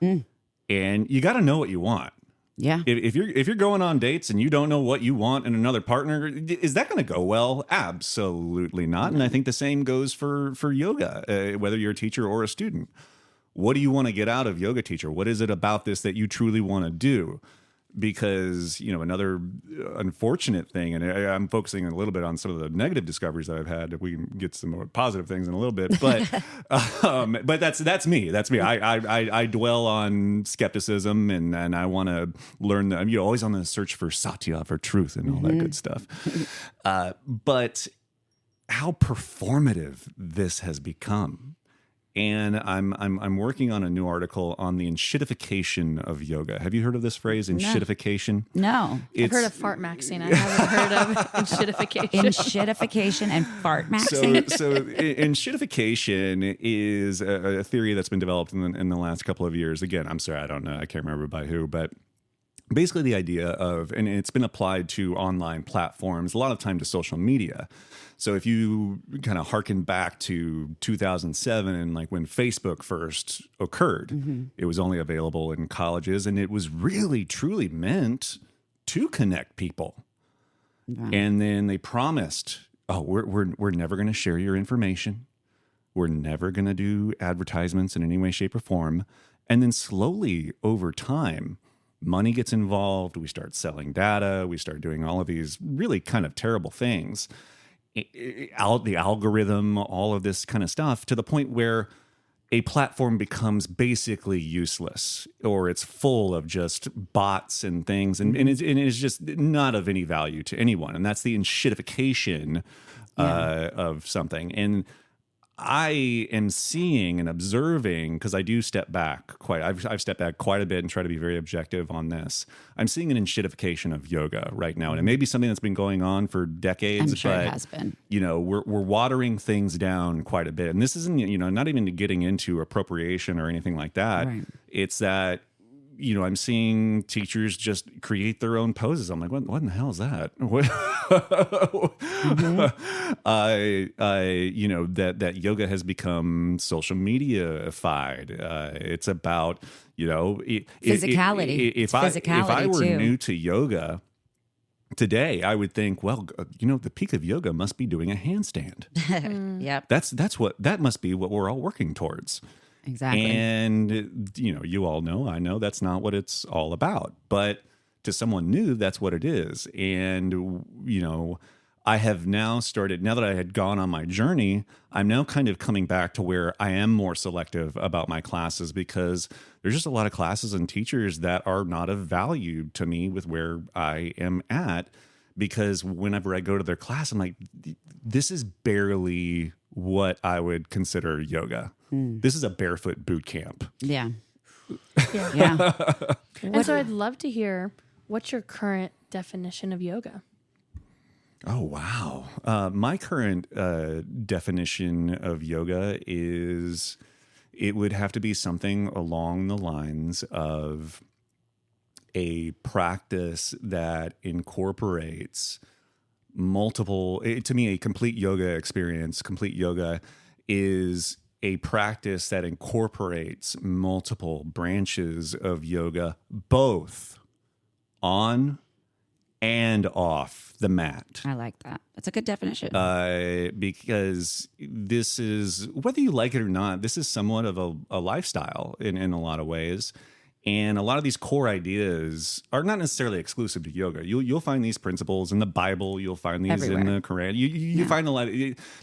And you got to know what you want. Yeah. If you're going on dates and you don't know what you want in another partner, is that going to go well? Absolutely not. And I think the same goes for yoga, whether you're a teacher or a student. What do you want to get out of yoga teacher? What is it about this that you truly want to do? Because, another unfortunate thing, and I'm focusing a little bit on some of the negative discoveries that I've had. We can get some more positive things in a little bit, but that's me. That's me. I dwell on skepticism, and I want to learn. I'm always on the search for satya, for truth, and all that good stuff. But how performative this has become. And I'm working on a new article on the enshittification of yoga. Have you heard of this phrase, enshittification? No. I've heard of fart maxing. I haven't heard of enshittification. Enshittification and fart maxing. So enshittification is a theory that's been developed in the last couple of years. Again, I'm sorry, I don't know. I can't remember by who, but basically the idea of, and it's been applied to online platforms, a lot of time to social media. So if you kind of harken back to 2007 and like when Facebook first occurred, it was only available in colleges, and it was really truly meant to connect people. Wow. And then they promised, we're never going to share your information. We're never going to do advertisements in any way, shape, or form. And then slowly over time, money gets involved. We start selling data. We start doing all of these really kind of terrible things. The algorithm, all of this kind of stuff, to the point where a platform becomes basically useless, or it's full of just bots and things, and it's just not of any value to anyone. And that's the enshittification of something. And I am seeing and observing, because I do step back I've stepped back quite a bit and try to be very objective on this. I'm seeing an enshittification of yoga right now. And it may be something that's been going on for decades, I'm sure but it has been. We're watering things down quite a bit. And this isn't, not even getting into appropriation or anything like that. Right. It's that, I'm seeing teachers just create their own poses. I'm like, what in the hell is that? What? That yoga has become social media-ified. It's about, physicality. If I were new to yoga today, I would think, well, the peak of yoga must be doing a handstand. Yep. That must be what we're all working towards. Exactly. And, you all know, I know that's not what it's all about. But to someone new, that's what it is. And, I have now started, now that I had gone on my journey, I'm now kind of coming back to where I am more selective about my classes, because there's just a lot of classes and teachers that are not of value to me with where I am at. Because whenever I go to their class, I'm like, this is barely what I would consider yoga. This is a barefoot boot camp. Yeah. Yeah. And so I'd love to hear, what's your current definition of yoga? Oh, wow. My current definition of yoga is, it would have to be something along the lines of a practice that incorporates multiple, to me, a complete yoga experience. Complete yoga is a practice that incorporates multiple branches of yoga, both on and off the mat. I like that. That's a good definition. Because this is, whether you like it or not, this is somewhat of a lifestyle in a lot of ways. And a lot of these core ideas are not necessarily exclusive to yoga. You'll find these principles in the Bible. You'll find these everywhere. in the Quran. You find a lot.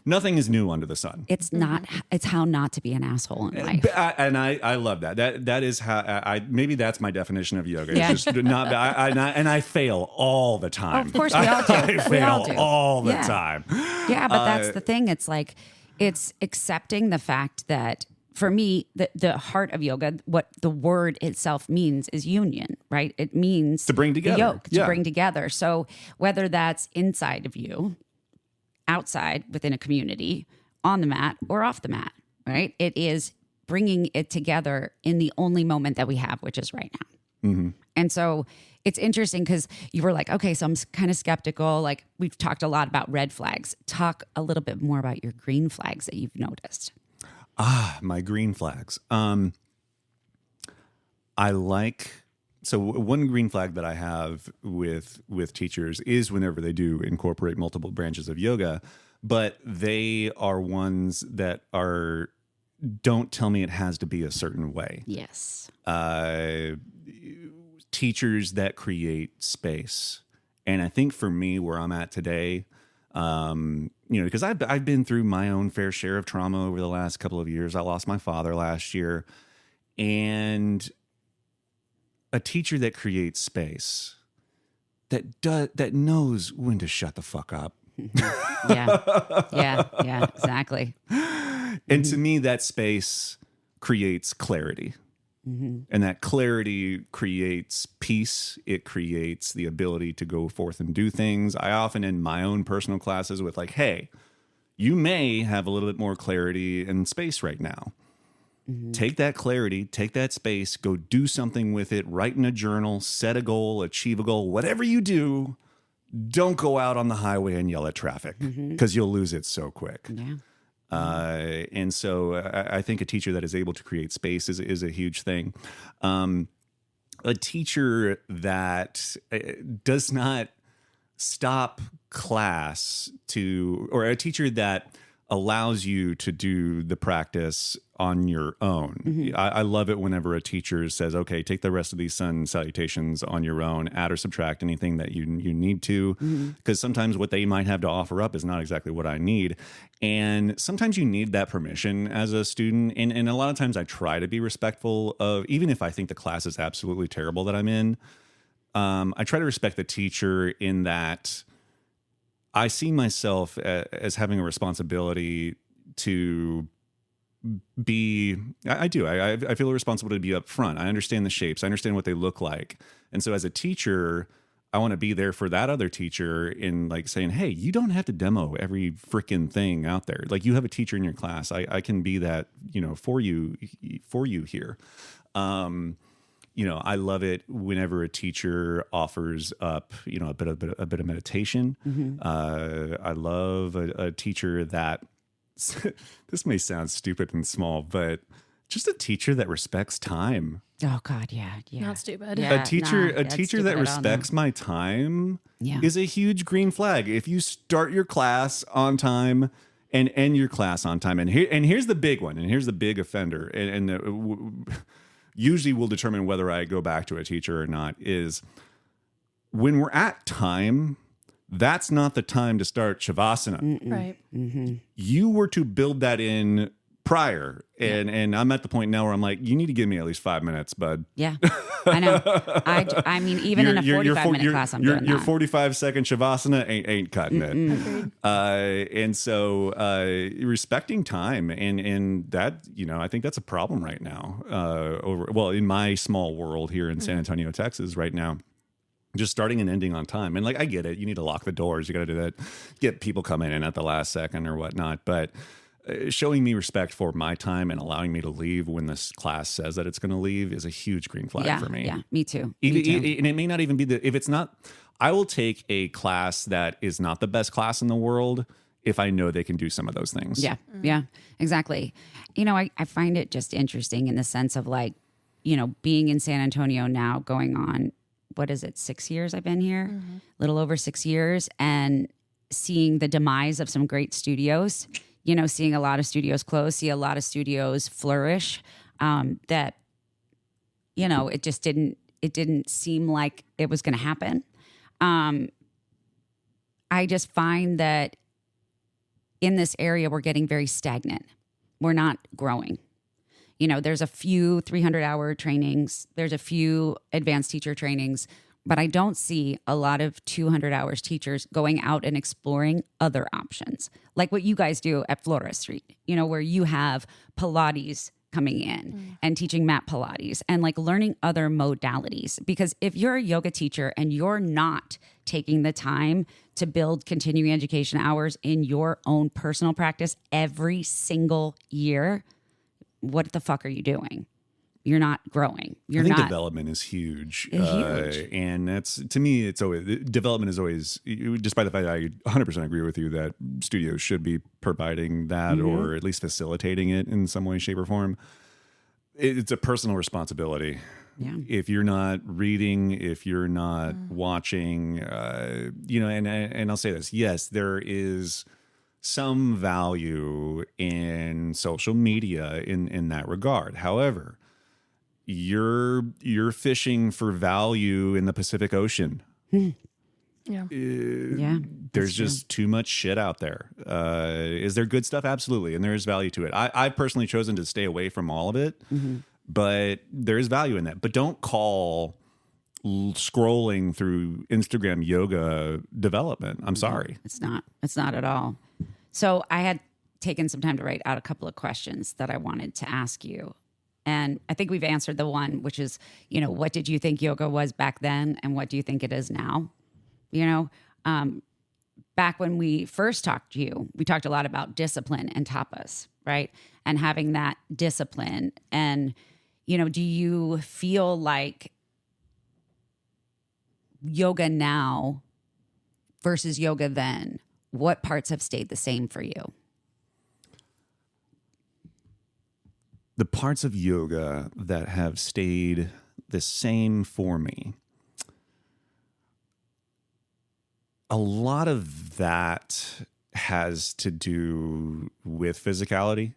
Nothing is new under the sun. It's not. It's how not to be an asshole in life. And I love that. That is how maybe that's my definition of yoga. Yeah. It's just not. I fail all the time. Oh, of course, we all do. I fail all the Yeah. time. Yeah, but that's the thing. It's like, it's accepting the fact that, for me, the heart of yoga, what the word itself means is union, right? It means to bring together. The yoke, to bring together. So whether that's inside of you, outside within a community, on the mat or off the mat, right? It is bringing it together in the only moment that we have, which is right now. And so it's interesting because you were like, okay, so I'm kind of skeptical. Like we've talked a lot about red flags. Talk a little bit more about your green flags that you've noticed. My green flags. I like, so one green flag that I have with teachers is whenever they do incorporate multiple branches of yoga, but they are ones that don't tell me it has to be a certain way. Yes. Teachers that create space. And I think for me, where I'm at today, because I've been through my own fair share of trauma over the last couple of years. I lost my father last year, and a teacher that creates space, that knows when to shut the fuck up. Yeah, exactly. And to me, that space creates clarity. And that clarity creates peace. It creates the ability to go forth and do things. I often end my own personal classes with like, hey, you may have a little bit more clarity and space right now. Take that clarity, take that space, go do something with it, write in a journal, set a goal, achieve a goal, whatever you do. Don't go out on the highway and yell at traffic because you'll lose it so quick. Yeah. And so I think a teacher that is able to create space is a huge thing. A teacher that does not stop class or a teacher that allows you to do the practice on your own. I love it whenever a teacher says, okay, take the rest of these sun salutations on your own, add or subtract anything that you need to, because sometimes what they might have to offer up is not exactly what I need. And sometimes you need that permission as a student. And a lot of times I try to be respectful of, even if I think the class is absolutely terrible that I'm in, I try to respect the teacher in that I see myself as having a responsibility to be, I do. I feel a responsibility to be up front. I understand the shapes. I understand what they look like. And so as a teacher, I want to be there for that other teacher in like saying, hey, you don't have to demo every freaking thing out there. Like you have a teacher in your class. I can be that, for you here. I love it whenever a teacher offers up, a bit of meditation. I love a teacher that, this may sound stupid and small, but just a teacher that respects time. Oh God, yeah. Not stupid. Yeah, a teacher that respects my time is a huge green flag. If you start your class on time and end your class on time, and here's the big one, and here's the big offender, and usually will determine whether I go back to a teacher or not, is when we're at time, that's not the time to start Shavasana. Right. You were to build that in prior. And I'm at the point now where I'm like, you need to give me at least 5 minutes, bud. Yeah, I know. I mean, even in a 45-minute class, I'm doing that. Your 45-second Shavasana ain't cutting it. And so respecting time and that, I think that's a problem right now. In my small world here in San Antonio, Texas right now. Just starting and ending on time. And like, I get it. You need to lock the doors. You got to do that. Get people coming in at the last second or whatnot. But showing me respect for my time and allowing me to leave when this class says that it's going to leave is a huge green flag for me. Yeah, me too. And it may not even be if it's not, I will take a class that is not the best class in the world if I know they can do some of those things. Yeah, exactly. I find it just interesting in the sense of like, being in San Antonio now going on, what is it, 6 years I've been here, a little over 6 years, and seeing the demise of some great studios, seeing a lot of studios close, see a lot of studios flourish, that, it just didn't seem like it was going to happen. I just find that in this area, we're getting very stagnant. We're not growing. There's a few 300-hour trainings. There's a few advanced teacher trainings, but I don't see a lot of 200 hours teachers going out and exploring other options, like what you guys do at Flores Street, where you have Pilates coming in and teaching mat Pilates and like learning other modalities. Because if you're a yoga teacher and you're not taking the time to build continuing education hours in your own personal practice every single year, what the fuck are you doing? you're not growing. I You're think not development is huge. Huge. And that's, to me, it's always, development is always, despite the fact that I 100% agree with you that studios should be providing that or at least facilitating it in some way, shape, or form. It's a personal responsibility. Yeah. If you're not reading, if you're not watching, and I'll say this, yes, there is some value in social media in that regard. However, you're fishing for value in the Pacific Ocean. Yeah. There's just too much shit out there. Is there good stuff? Absolutely. And there is value to it. I've personally chosen to stay away from all of it, but there is value in that. But don't call scrolling through Instagram yoga development. I'm sorry. It's not at all. So I had taken some time to write out a couple of questions that I wanted to ask you. And I think we've answered the one, which is, what did you think yoga was back then? And what do you think it is now? Back when we first talked to you, we talked a lot about discipline and tapas, right? And having that discipline. And, do you feel like yoga now versus yoga then, what parts have stayed the same for you? The parts of yoga that have stayed the same for me, a lot of that has to do with physicality,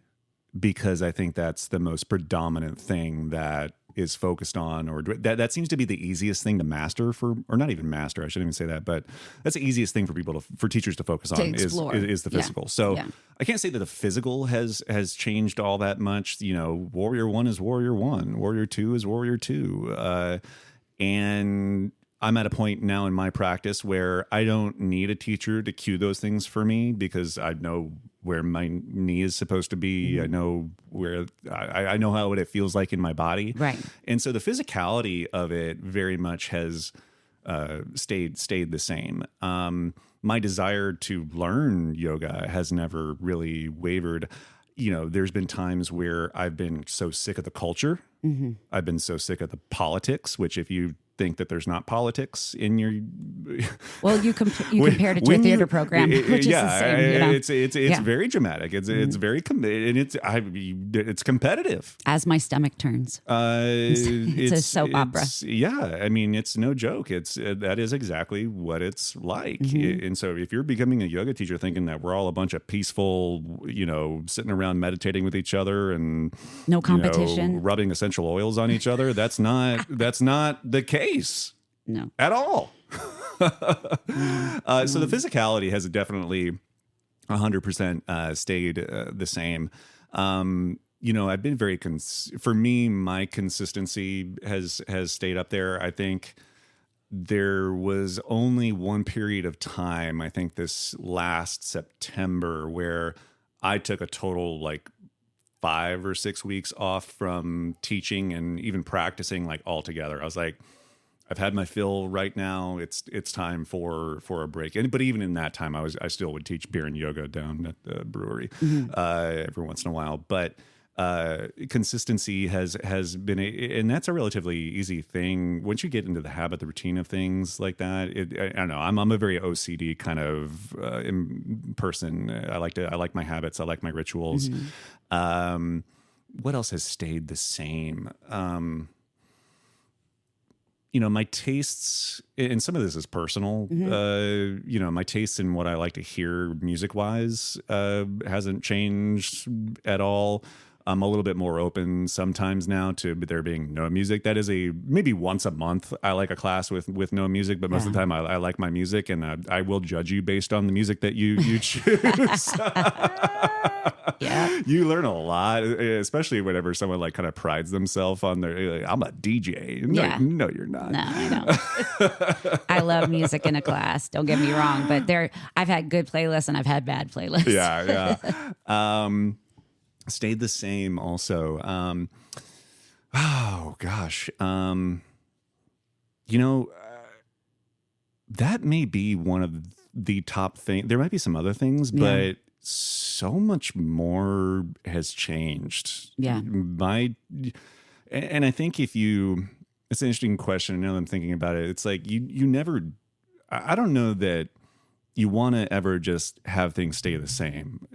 because I think that's the most predominant thing that is focused on, or that seems to be the easiest thing to master or not even master, I shouldn't even say that, but that's the easiest thing for teachers to focus on is the physical. Yeah. So Yeah. I can't say that the physical has changed all that much. Warrior 1 is Warrior 1, Warrior 2 is Warrior 2. And I'm at a point now in my practice where I don't need a teacher to cue those things for me, because I know where my knee is supposed to be. I know where I know how it feels like in my body. Right. And so the physicality of it very much has stayed the same. My desire to learn yoga has never really wavered. There's been times where I've been so sick of the culture. I've been so sick of the politics, which if you think that there's not politics in your well, you compared it to a theater program, which is the same. It's very dramatic. It's very and it's competitive as my stomach turns. It's a soap opera. Yeah, I mean, it's no joke. That is exactly what it's like. And so if you're becoming a yoga teacher thinking that we're all a bunch of peaceful, sitting around meditating with each other and no competition, rubbing essential oils on each other, that's not the case. No. At all. So the physicality has definitely 100% stayed the same. I've been very, for me, my consistency has stayed up there. I think there was only one period of time, I think this last September, where I took a total 5 or 6 weeks off from teaching and even practicing altogether. I was like, I've had my fill right now. It's time for a break. But even in that time, I still would teach beer and yoga down at the brewery every once in a while. But consistency has been and that's a relatively easy thing once you get into the habit, the routine of things like that. I don't know. I'm a very OCD kind of person. I like my habits. I like my rituals. What else has stayed the same? My tastes, and some of this is personal, my tastes in what I like to hear music-wise hasn't changed at all. I'm a little bit more open sometimes now to there being no music. That is maybe once a month I like a class with no music, but most of the time I like my music, and I will judge you based on the music that you choose. Yeah. You learn a lot, especially whenever someone kind of prides themselves on their, I'm a DJ. No, you're not. No, I know. I love music in a class. Don't get me wrong, but I've had good playlists and I've had bad playlists. Yeah. Stayed the same also. Oh gosh. That may be one of the top things. There might be some other things, but so much more has changed. Yeah. And I think it's an interesting question. Now that I'm thinking about it, it's like you never, I don't know that you want to ever just have things stay the same.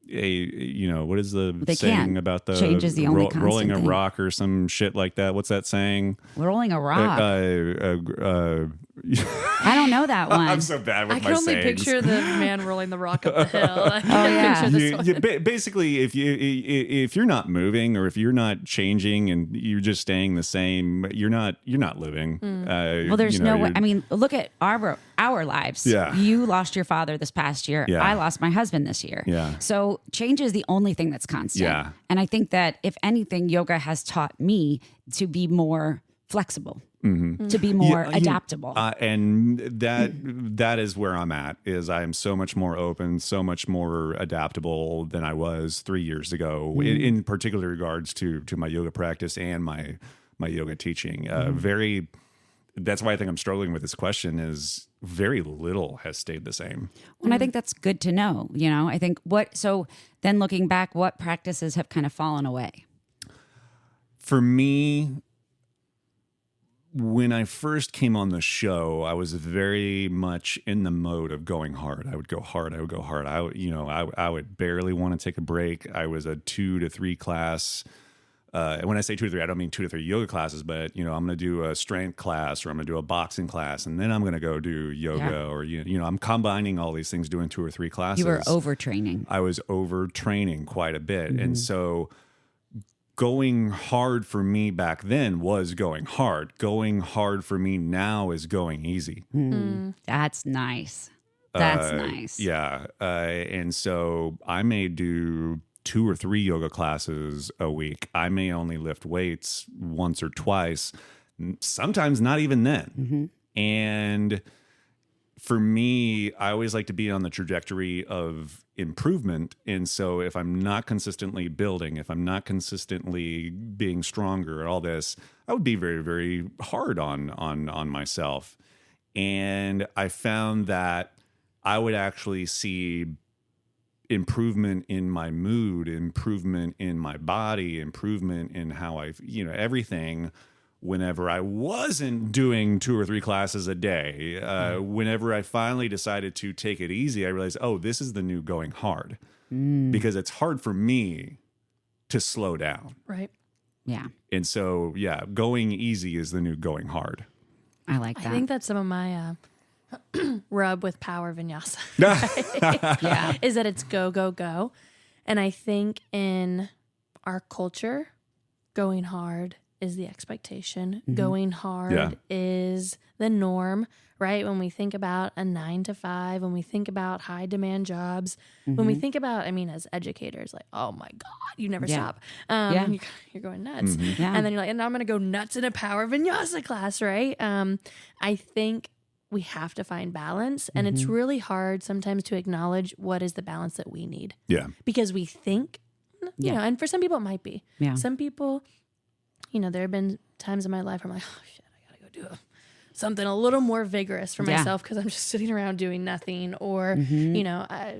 What is the saying about the change is the only constant rolling a thing. rock or some shit like that? What's that saying? Rolling a rock. I don't know that one. I'm so bad with I my can only sayings. picture the man rolling the rock up the hill. I can't yeah. picture this one. Basically, if you're not moving or if you're not changing and you're just staying the same, you're not living. Well, there's no way. I mean, look at our lives. Yeah. You lost your father this past year. Yeah. I lost my husband this year. Yeah. So change is the only thing that's constant. Yeah. And I think that if anything, yoga has taught me to be more flexible, to be more adaptable. And that is where I'm at. Is I am so much more open, so much more adaptable than I was 3 years ago. In particular regards to my yoga practice and my yoga teaching. That's why I think I'm struggling with this question. Is very little has stayed the same. And I think that's good to know. I think so then looking back, what practices have kind of fallen away? For me, when I first came on the show, I was very much in the mode of going hard. I would go hard. I would barely want to take a break. I was a 2 to 3 class. When I say 2 to 3, I don't mean 2 to 3 yoga classes, but I'm going to do a strength class or I'm going to do a boxing class, and then I'm going to go do yoga or I'm combining all these things, doing 2 or 3 classes. You were overtraining. I was overtraining quite a bit, and so going hard for me back then was going hard. Going hard for me now is going easy. That's nice. That's nice. Yeah, and so I may do 2 or 3 yoga classes a week. I may only lift weights once or twice, sometimes not even then. And for me, I always like to be on the trajectory of improvement. And so if I'm not consistently building, if I'm not consistently being stronger, all this, I would be very, very hard on myself. And I found that I would actually see improvement in my mood, improvement in my body, improvement in how everything whenever I wasn't doing 2 or 3 classes a day. Whenever I finally decided to take it easy, I realized, this is the new going hard, because it's hard for me to slow down. Right. Yeah. And so, going easy is the new going hard. I like that. I think that's some of my rub with power vinyasa. yeah. Is that it's go, go, go. And I think in our culture, going hard is the expectation. Going hard is the norm, right? When we think about a 9 to 5, when we think about high demand jobs, when we think about, as educators, like, oh my God, you never stop. You're going nuts. Yeah. And then you're like, and now I'm going to go nuts in a power vinyasa class, right? I think we have to find balance, and it's really hard sometimes to acknowledge what is the balance that we need. Yeah. Because we think, and for some people it might be. Yeah. Some people, there have been times in my life where I'm like, oh shit, I gotta go do something a little more vigorous for myself because I'm just sitting around doing nothing. Or,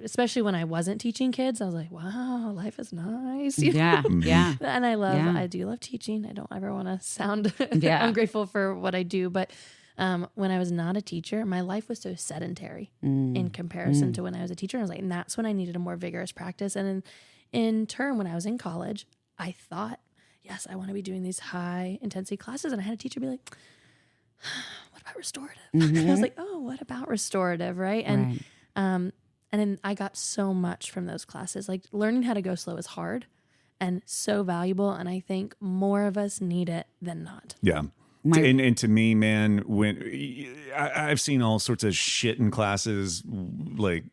especially when I wasn't teaching kids, I was like, wow, life is nice. Yeah. Yeah. And I do love teaching. I don't ever want to sound ungrateful for what I do, but when I was not a teacher, my life was so sedentary in comparison to when I was a teacher. And I was like, and that's when I needed a more vigorous practice. And in turn, when I was in college, I thought, yes, I want to be doing these high intensity classes. And I had a teacher be like, what about restorative? I was like, oh, what about restorative? Right. And, and then I got so much from those classes. Like learning how to go slow is hard and so valuable. And I think more of us need it than not. Yeah. And to me, man, when I've seen all sorts of shit in classes, like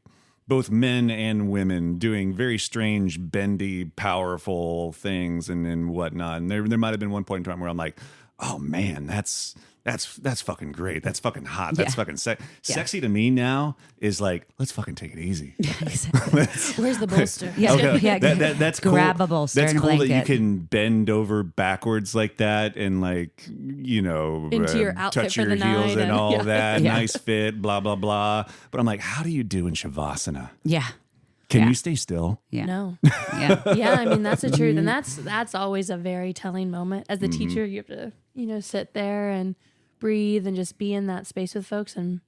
both men and women doing very strange, bendy, powerful things and whatnot. And there might have been one point in time where I'm like, oh man, that's fucking great. That's fucking hot. That's fucking sexy to me now is like, let's fucking take it easy. Exactly. Where's the bolster? Yeah. That's cool. Grab a bolster. That's and a cool that blanket. you can bend over backwards like that and like, into your outfit touch for your the heels night and all that. Yeah. Nice fit, blah, blah, blah. But I'm like, how do you do in Shavasana? Yeah. Can Yeah. you stay still? Yeah. No. Yeah. Yeah, I mean that's the truth, and that's always a very telling moment. As a teacher, you have to sit there and breathe and just be in that space with folks, and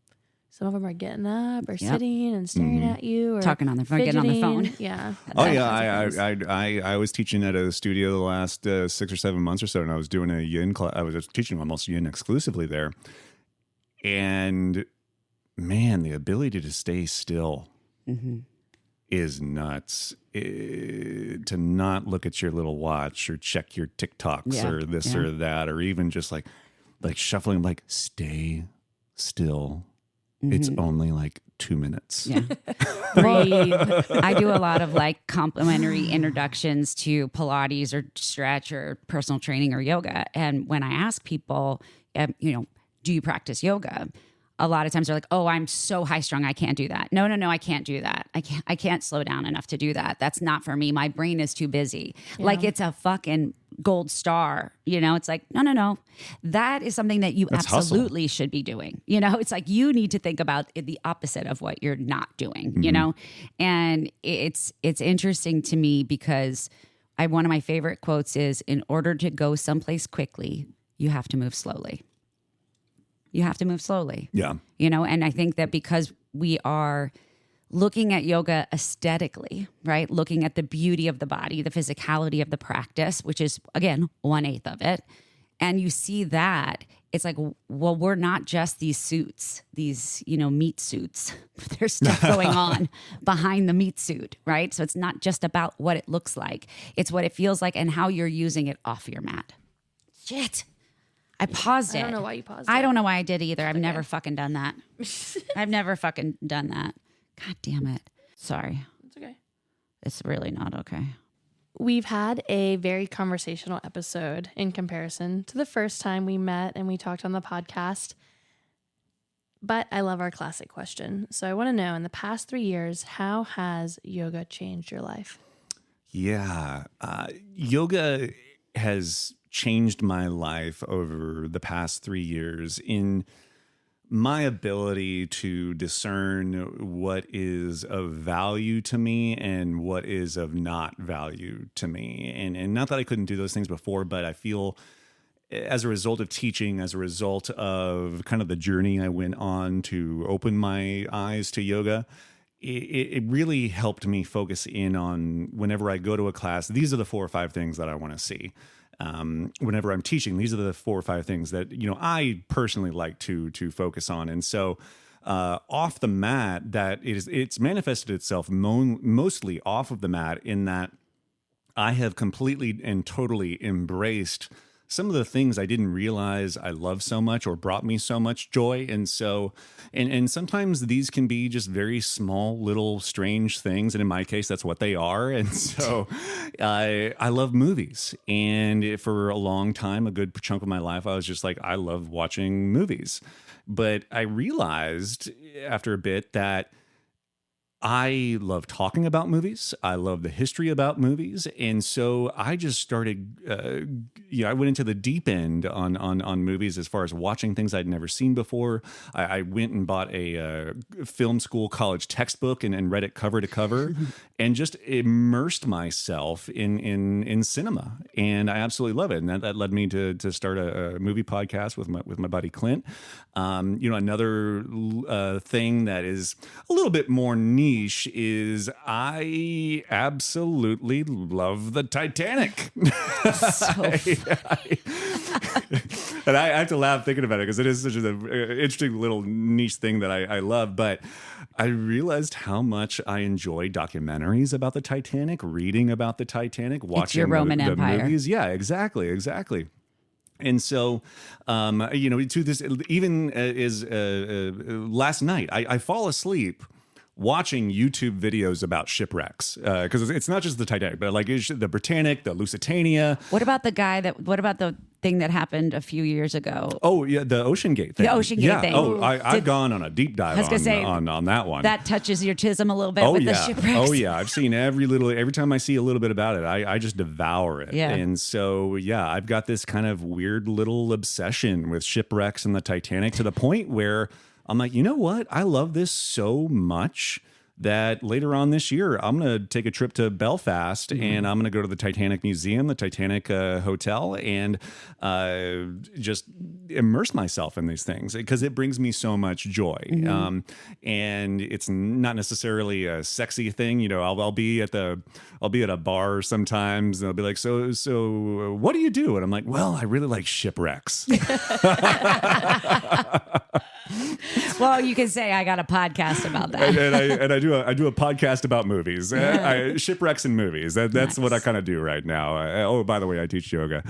some of them are getting up or sitting and staring at you or Talking on the phone, getting on the phone. fidgeting. Yeah. Oh That yeah, kinds of things. I was teaching at a studio the last 6 or 7 months or so, and I was doing a yin class. I was teaching almost yin exclusively there, and man, the ability to stay still is nuts. To not look at your little watch or check your TikToks Yeah, or this yeah. or that, or even just like shuffling, like stay still. It's only like 2 minutes. Yeah. Breathe. I do a lot of like complimentary introductions to Pilates or stretch or personal training or yoga. And when I ask people, do you practice yoga? A lot of times they're like, oh, I'm so high strung. I can't do that. No, I can't do that. I can't slow down enough to do that. That's not for me. My brain is too busy. Like it's a fucking gold star. It's like, no. That is something that you That's hustle. absolutely should be doing. It's like you need to think about the opposite of what you're not doing, And it's interesting to me because one of my favorite quotes is, in order to go someplace quickly, you have to move slowly. You have to move slowly. Yeah. And I think that because we are looking at yoga aesthetically, right? Looking at the beauty of the body, the physicality of the practice, which is, again, 1/8 of it. And you see that, it's like, well, we're not just these suits, these, meat suits. There's stuff going on behind the meat suit, right? So it's not just about what it looks like. It's what it feels like and how you're using it off your mat. Shit. I paused it. I don't know why you paused I it. don't know why I did either. I've never fucking done that. I've never fucking done that. God damn it. Sorry. It's okay. It's really not okay. We've had a very conversational episode in comparison to the first time we met and we talked on the podcast. But I love our classic question. So I want to know, in the past 3 years, how has yoga changed your life? Yeah. Yoga has changed my life over the past 3 years in my ability to discern what is of value to me and what is of not value to me. And not that I couldn't do those things before, but I feel as a result of teaching, as a result of kind of the journey I went on to open my eyes to yoga, it really helped me focus in on, whenever I go to a class, these are the 4 or 5 things that I want to see. Whenever I'm teaching, these are the 4 or 5 things that, I personally like to focus on. And so off the mat, it's manifested itself mostly off of the mat, in that I have completely and totally embraced some of the things I didn't realize I love so much or brought me so much joy. And so, and sometimes these can be just very small, little, strange things. And in my case, that's what they are. And so I love movies. And for a long time, a good chunk of my life, I was just like, I love watching movies. But I realized after a bit that I love talking about movies. I love the history about movies. And so I just started, I went into the deep end on movies as far as watching things I'd never seen before. I went and bought a film school college textbook and read it cover to cover and just immersed myself in cinema. And I absolutely love it. And that led me to start a movie podcast with my buddy Clint. Another thing that is a little bit more niche is I absolutely love the Titanic. And I have to laugh thinking about it because it is such an interesting little niche thing that I love. But I realized how much I enjoy documentaries about the Titanic, reading about the Titanic, watching your Roman the Empire. movies. Yeah, exactly. And so, to this, even as last night, I fall asleep watching YouTube videos about shipwrecks, because it's not just the Titanic, but like the Britannic, the Lusitania. What about the thing that happened a few years ago? Oh yeah, the Ocean Gate thing. The Ocean Gate thing. Oh, I've gone on a deep dive on that one. That touches your chism a little bit with the shipwrecks. Oh yeah, I've seen every time I see a little bit about it, I just devour it. Yeah. And so yeah, I've got this kind of weird little obsession with shipwrecks and the Titanic, to the point where I'm like, you know what? I love this so much that later on this year, I'm going to take a trip to Belfast and I'm going to go to the Titanic Museum, the Titanic Hotel, and just immerse myself in these things because it brings me so much joy. And it's not necessarily a sexy thing. You know, I'll be at a bar sometimes and they'll be like, so what do you do? And I'm like, well, I really like shipwrecks. Well, you can say I got a podcast about that. and I do a podcast about movies, shipwrecks and movies. That's Nice. what I kind of do right now. Oh, by the way, I teach yoga.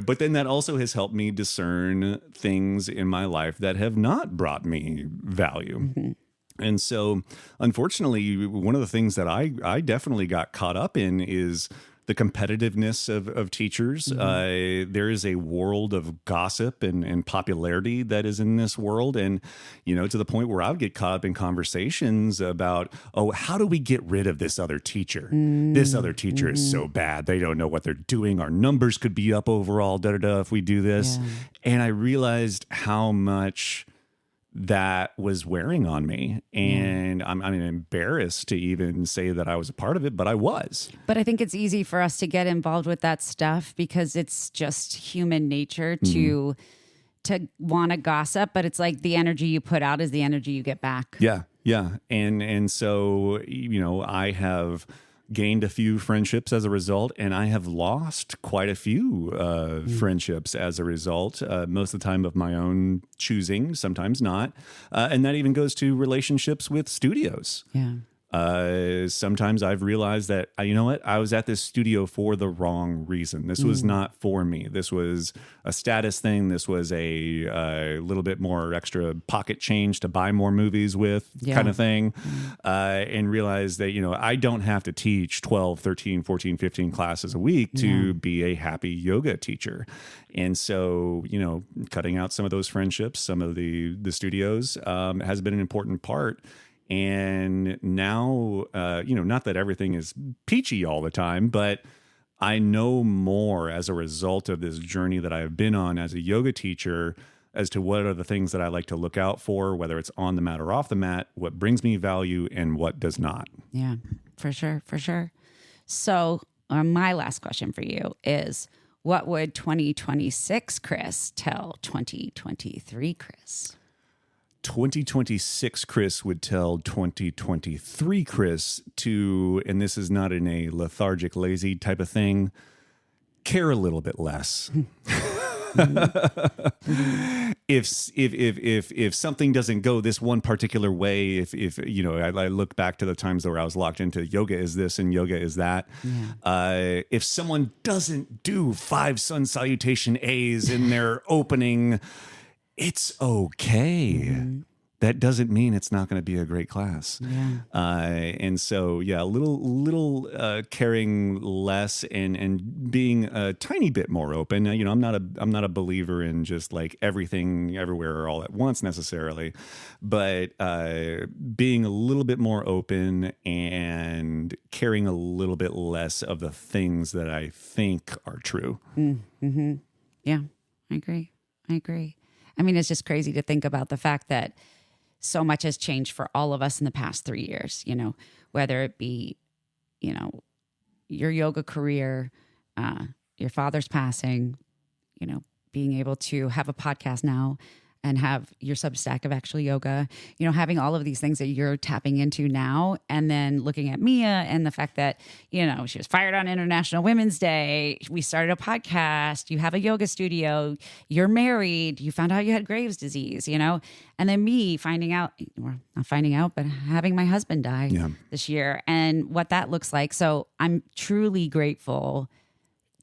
But then that also has helped me discern things in my life that have not brought me value. And so, unfortunately, one of the things that I definitely got caught up in is the competitiveness of teachers. There is a world of gossip and popularity that is in this world. And, you know, to the point where I would get caught up in conversations about, oh, how do we get rid of this other teacher? This other teacher is so bad. They don't know what they're doing. Our numbers could be up overall, if we do this. Yeah. And I realized how much that was wearing on me. And I'm embarrassed to even say that I was a part of it, but I was. But I think it's easy for us to get involved with that stuff because it's just human nature to want to gossip. But it's like the energy you put out is the energy you get back. Yeah. And so, you know, I have gained a few friendships as a result, and I have lost quite a few friendships as a result, most of the time of my own choosing, sometimes not. And that even goes to relationships with studios. Yeah. Sometimes I've realized that, you know what, I was at this studio for the wrong reason. This was not for me. This was a status thing. This was a little bit more extra pocket change to buy more movies with kind of thing. And realize that, you know, I don't have to teach 12, 13, 14, 15 classes a week to be a happy yoga teacher. And so, you know, cutting out some of those friendships, some of the studios has been an important part. And now, you know, not that everything is peachy all the time, but I know more as a result of this journey that I've been on as a yoga teacher as to what are the things that I like to look out for, whether it's on the mat or off the mat, what brings me value and what does not. Yeah, for sure. For sure. So my last question for you is, what would 2026 Chris tell 2023 Chris? 2026 Chris would tell 2023 Chris to, and this is not in a lethargic, lazy type of thing, care a little bit less. If something doesn't go this one particular way, if you know, I look back to the times where I was locked into yoga is this and yoga is that. If someone doesn't do 5 sun salutation A's in their opening, it's okay. That doesn't mean it's not going to be a great class. And so, yeah, a little caring less and being a tiny bit more open. You know, I'm not a believer in just like everything everywhere all at once necessarily, but being a little bit more open and caring a little bit less of the things that I think are true. Yeah, I agree. I mean, it's just crazy to think about the fact that so much has changed for all of us in the past 3 years, you know, whether it be, you know, your yoga career, your father's passing, you know, being able to have a podcast now and have your Substack of Actual Yoga, you know, having all of these things that you're tapping into now. And then looking at Mia and the fact that, you know, she was fired on International Women's Day. We started a podcast. You have a yoga studio. You're married. You found out you had Graves' disease, you know, and then me finding out, or not finding out, but having my husband die this year and what that looks like. So I'm truly grateful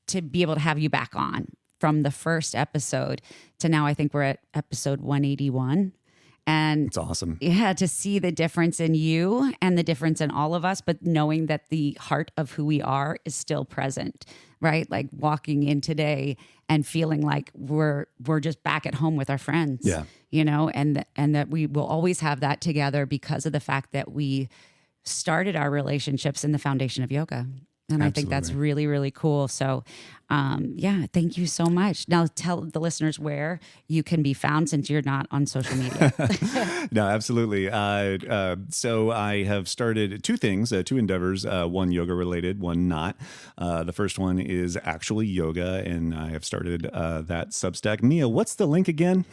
to be able to have you back on. From the first episode to now, I think we're at episode 181. And it's awesome. Yeah, to see the difference in you and the difference in all of us, but knowing that the heart of who we are is still present, right? Like walking in today and feeling like we're just back at home with our friends, you know, and that we will always have that together because of the fact that we started our relationships in the foundation of yoga. And I think that's Absolutely. really, really cool. So, yeah, thank you so much. Now tell the listeners where you can be found since you're not on social media. No, absolutely. So I have started two things, two endeavors, one yoga related, one not. The first one is actually yoga, and I have started that Substack. Mia, what's the link again?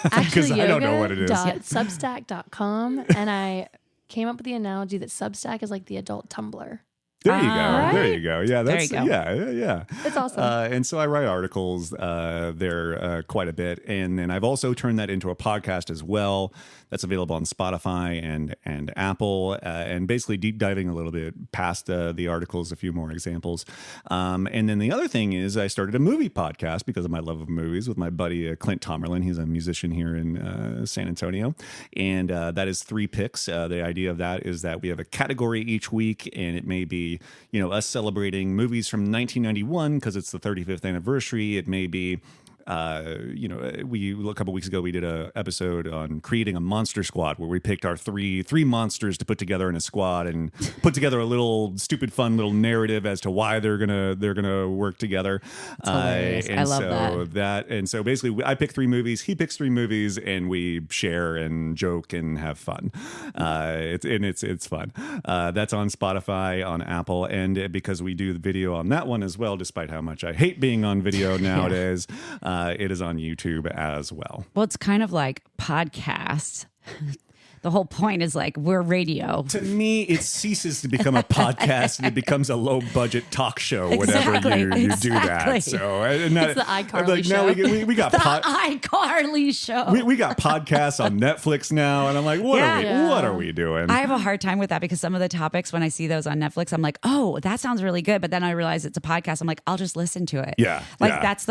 Because I don't know what it is. Substack.com. And I came up with the analogy that Substack is like the adult Tumblr. There you go. Right? There you go. Yeah, that's There you go. yeah. It's awesome. And so I write articles there quite a bit, and then I've also turned that into a podcast as well. That's available on Spotify and Apple, and basically deep diving a little bit past the articles, a few more examples. And then the other thing is I started a movie podcast because of my love of movies with my buddy Clint Tomerlin. He's a musician here in San Antonio, and that is 3 picks. The idea of that is that we have a category each week, and it may be us celebrating movies from 1991 because it's the 35th anniversary. It may be a couple weeks ago we did a episode on creating a monster squad where we picked our three monsters to put together in a squad and put together a little stupid fun little narrative as to why they're gonna work together. Hilarious. I love that. And so basically I pick 3 movies, he picks 3 movies, and we share and joke and have fun. It's fun. That's on Spotify, on Apple, and because we do the video on that one as well, despite how much I hate being on video nowadays. It is on YouTube as well. Well, it's kind of like podcasts. The whole point is like we're radio. To me, it ceases to become a podcast and it becomes a low budget talk show whenever you do that. So It's the iCarly show. Now we got The iCarly show. we got podcasts on Netflix now, and I'm like, what are we doing? I have a hard time with that because some of the topics when I see those on Netflix, I'm like, oh, that sounds really good. But then I realize it's a podcast. I'm like, I'll just listen to it. Yeah, Like yeah. that's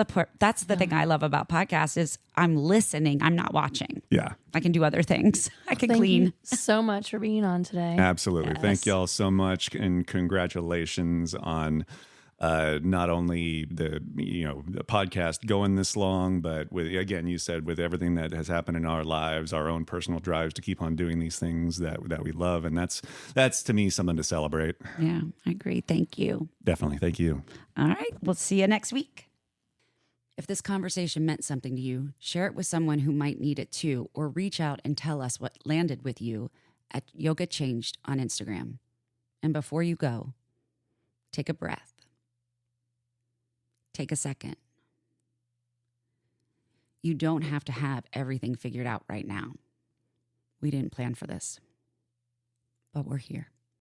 the thing I love about podcasts is I'm listening. I'm not watching. Yeah. I can do other things. I can Thank clean. you so much for being on today. Absolutely. Yes. Thank y'all so much, and congratulations on not only the podcast going this long, but with, again, you said with everything that has happened in our lives, our own personal drives to keep on doing these things that we love, and that's to me something to celebrate. Yeah, I agree. Thank you. Definitely. Thank you. All right. We'll see you next week. If this conversation meant something to you, share it with someone who might need it too, or reach out and tell us what landed with you at Yoga Changed on Instagram. And before you go, take a breath. Take a second. You don't have to have everything figured out right now. We didn't plan for this, but we're here.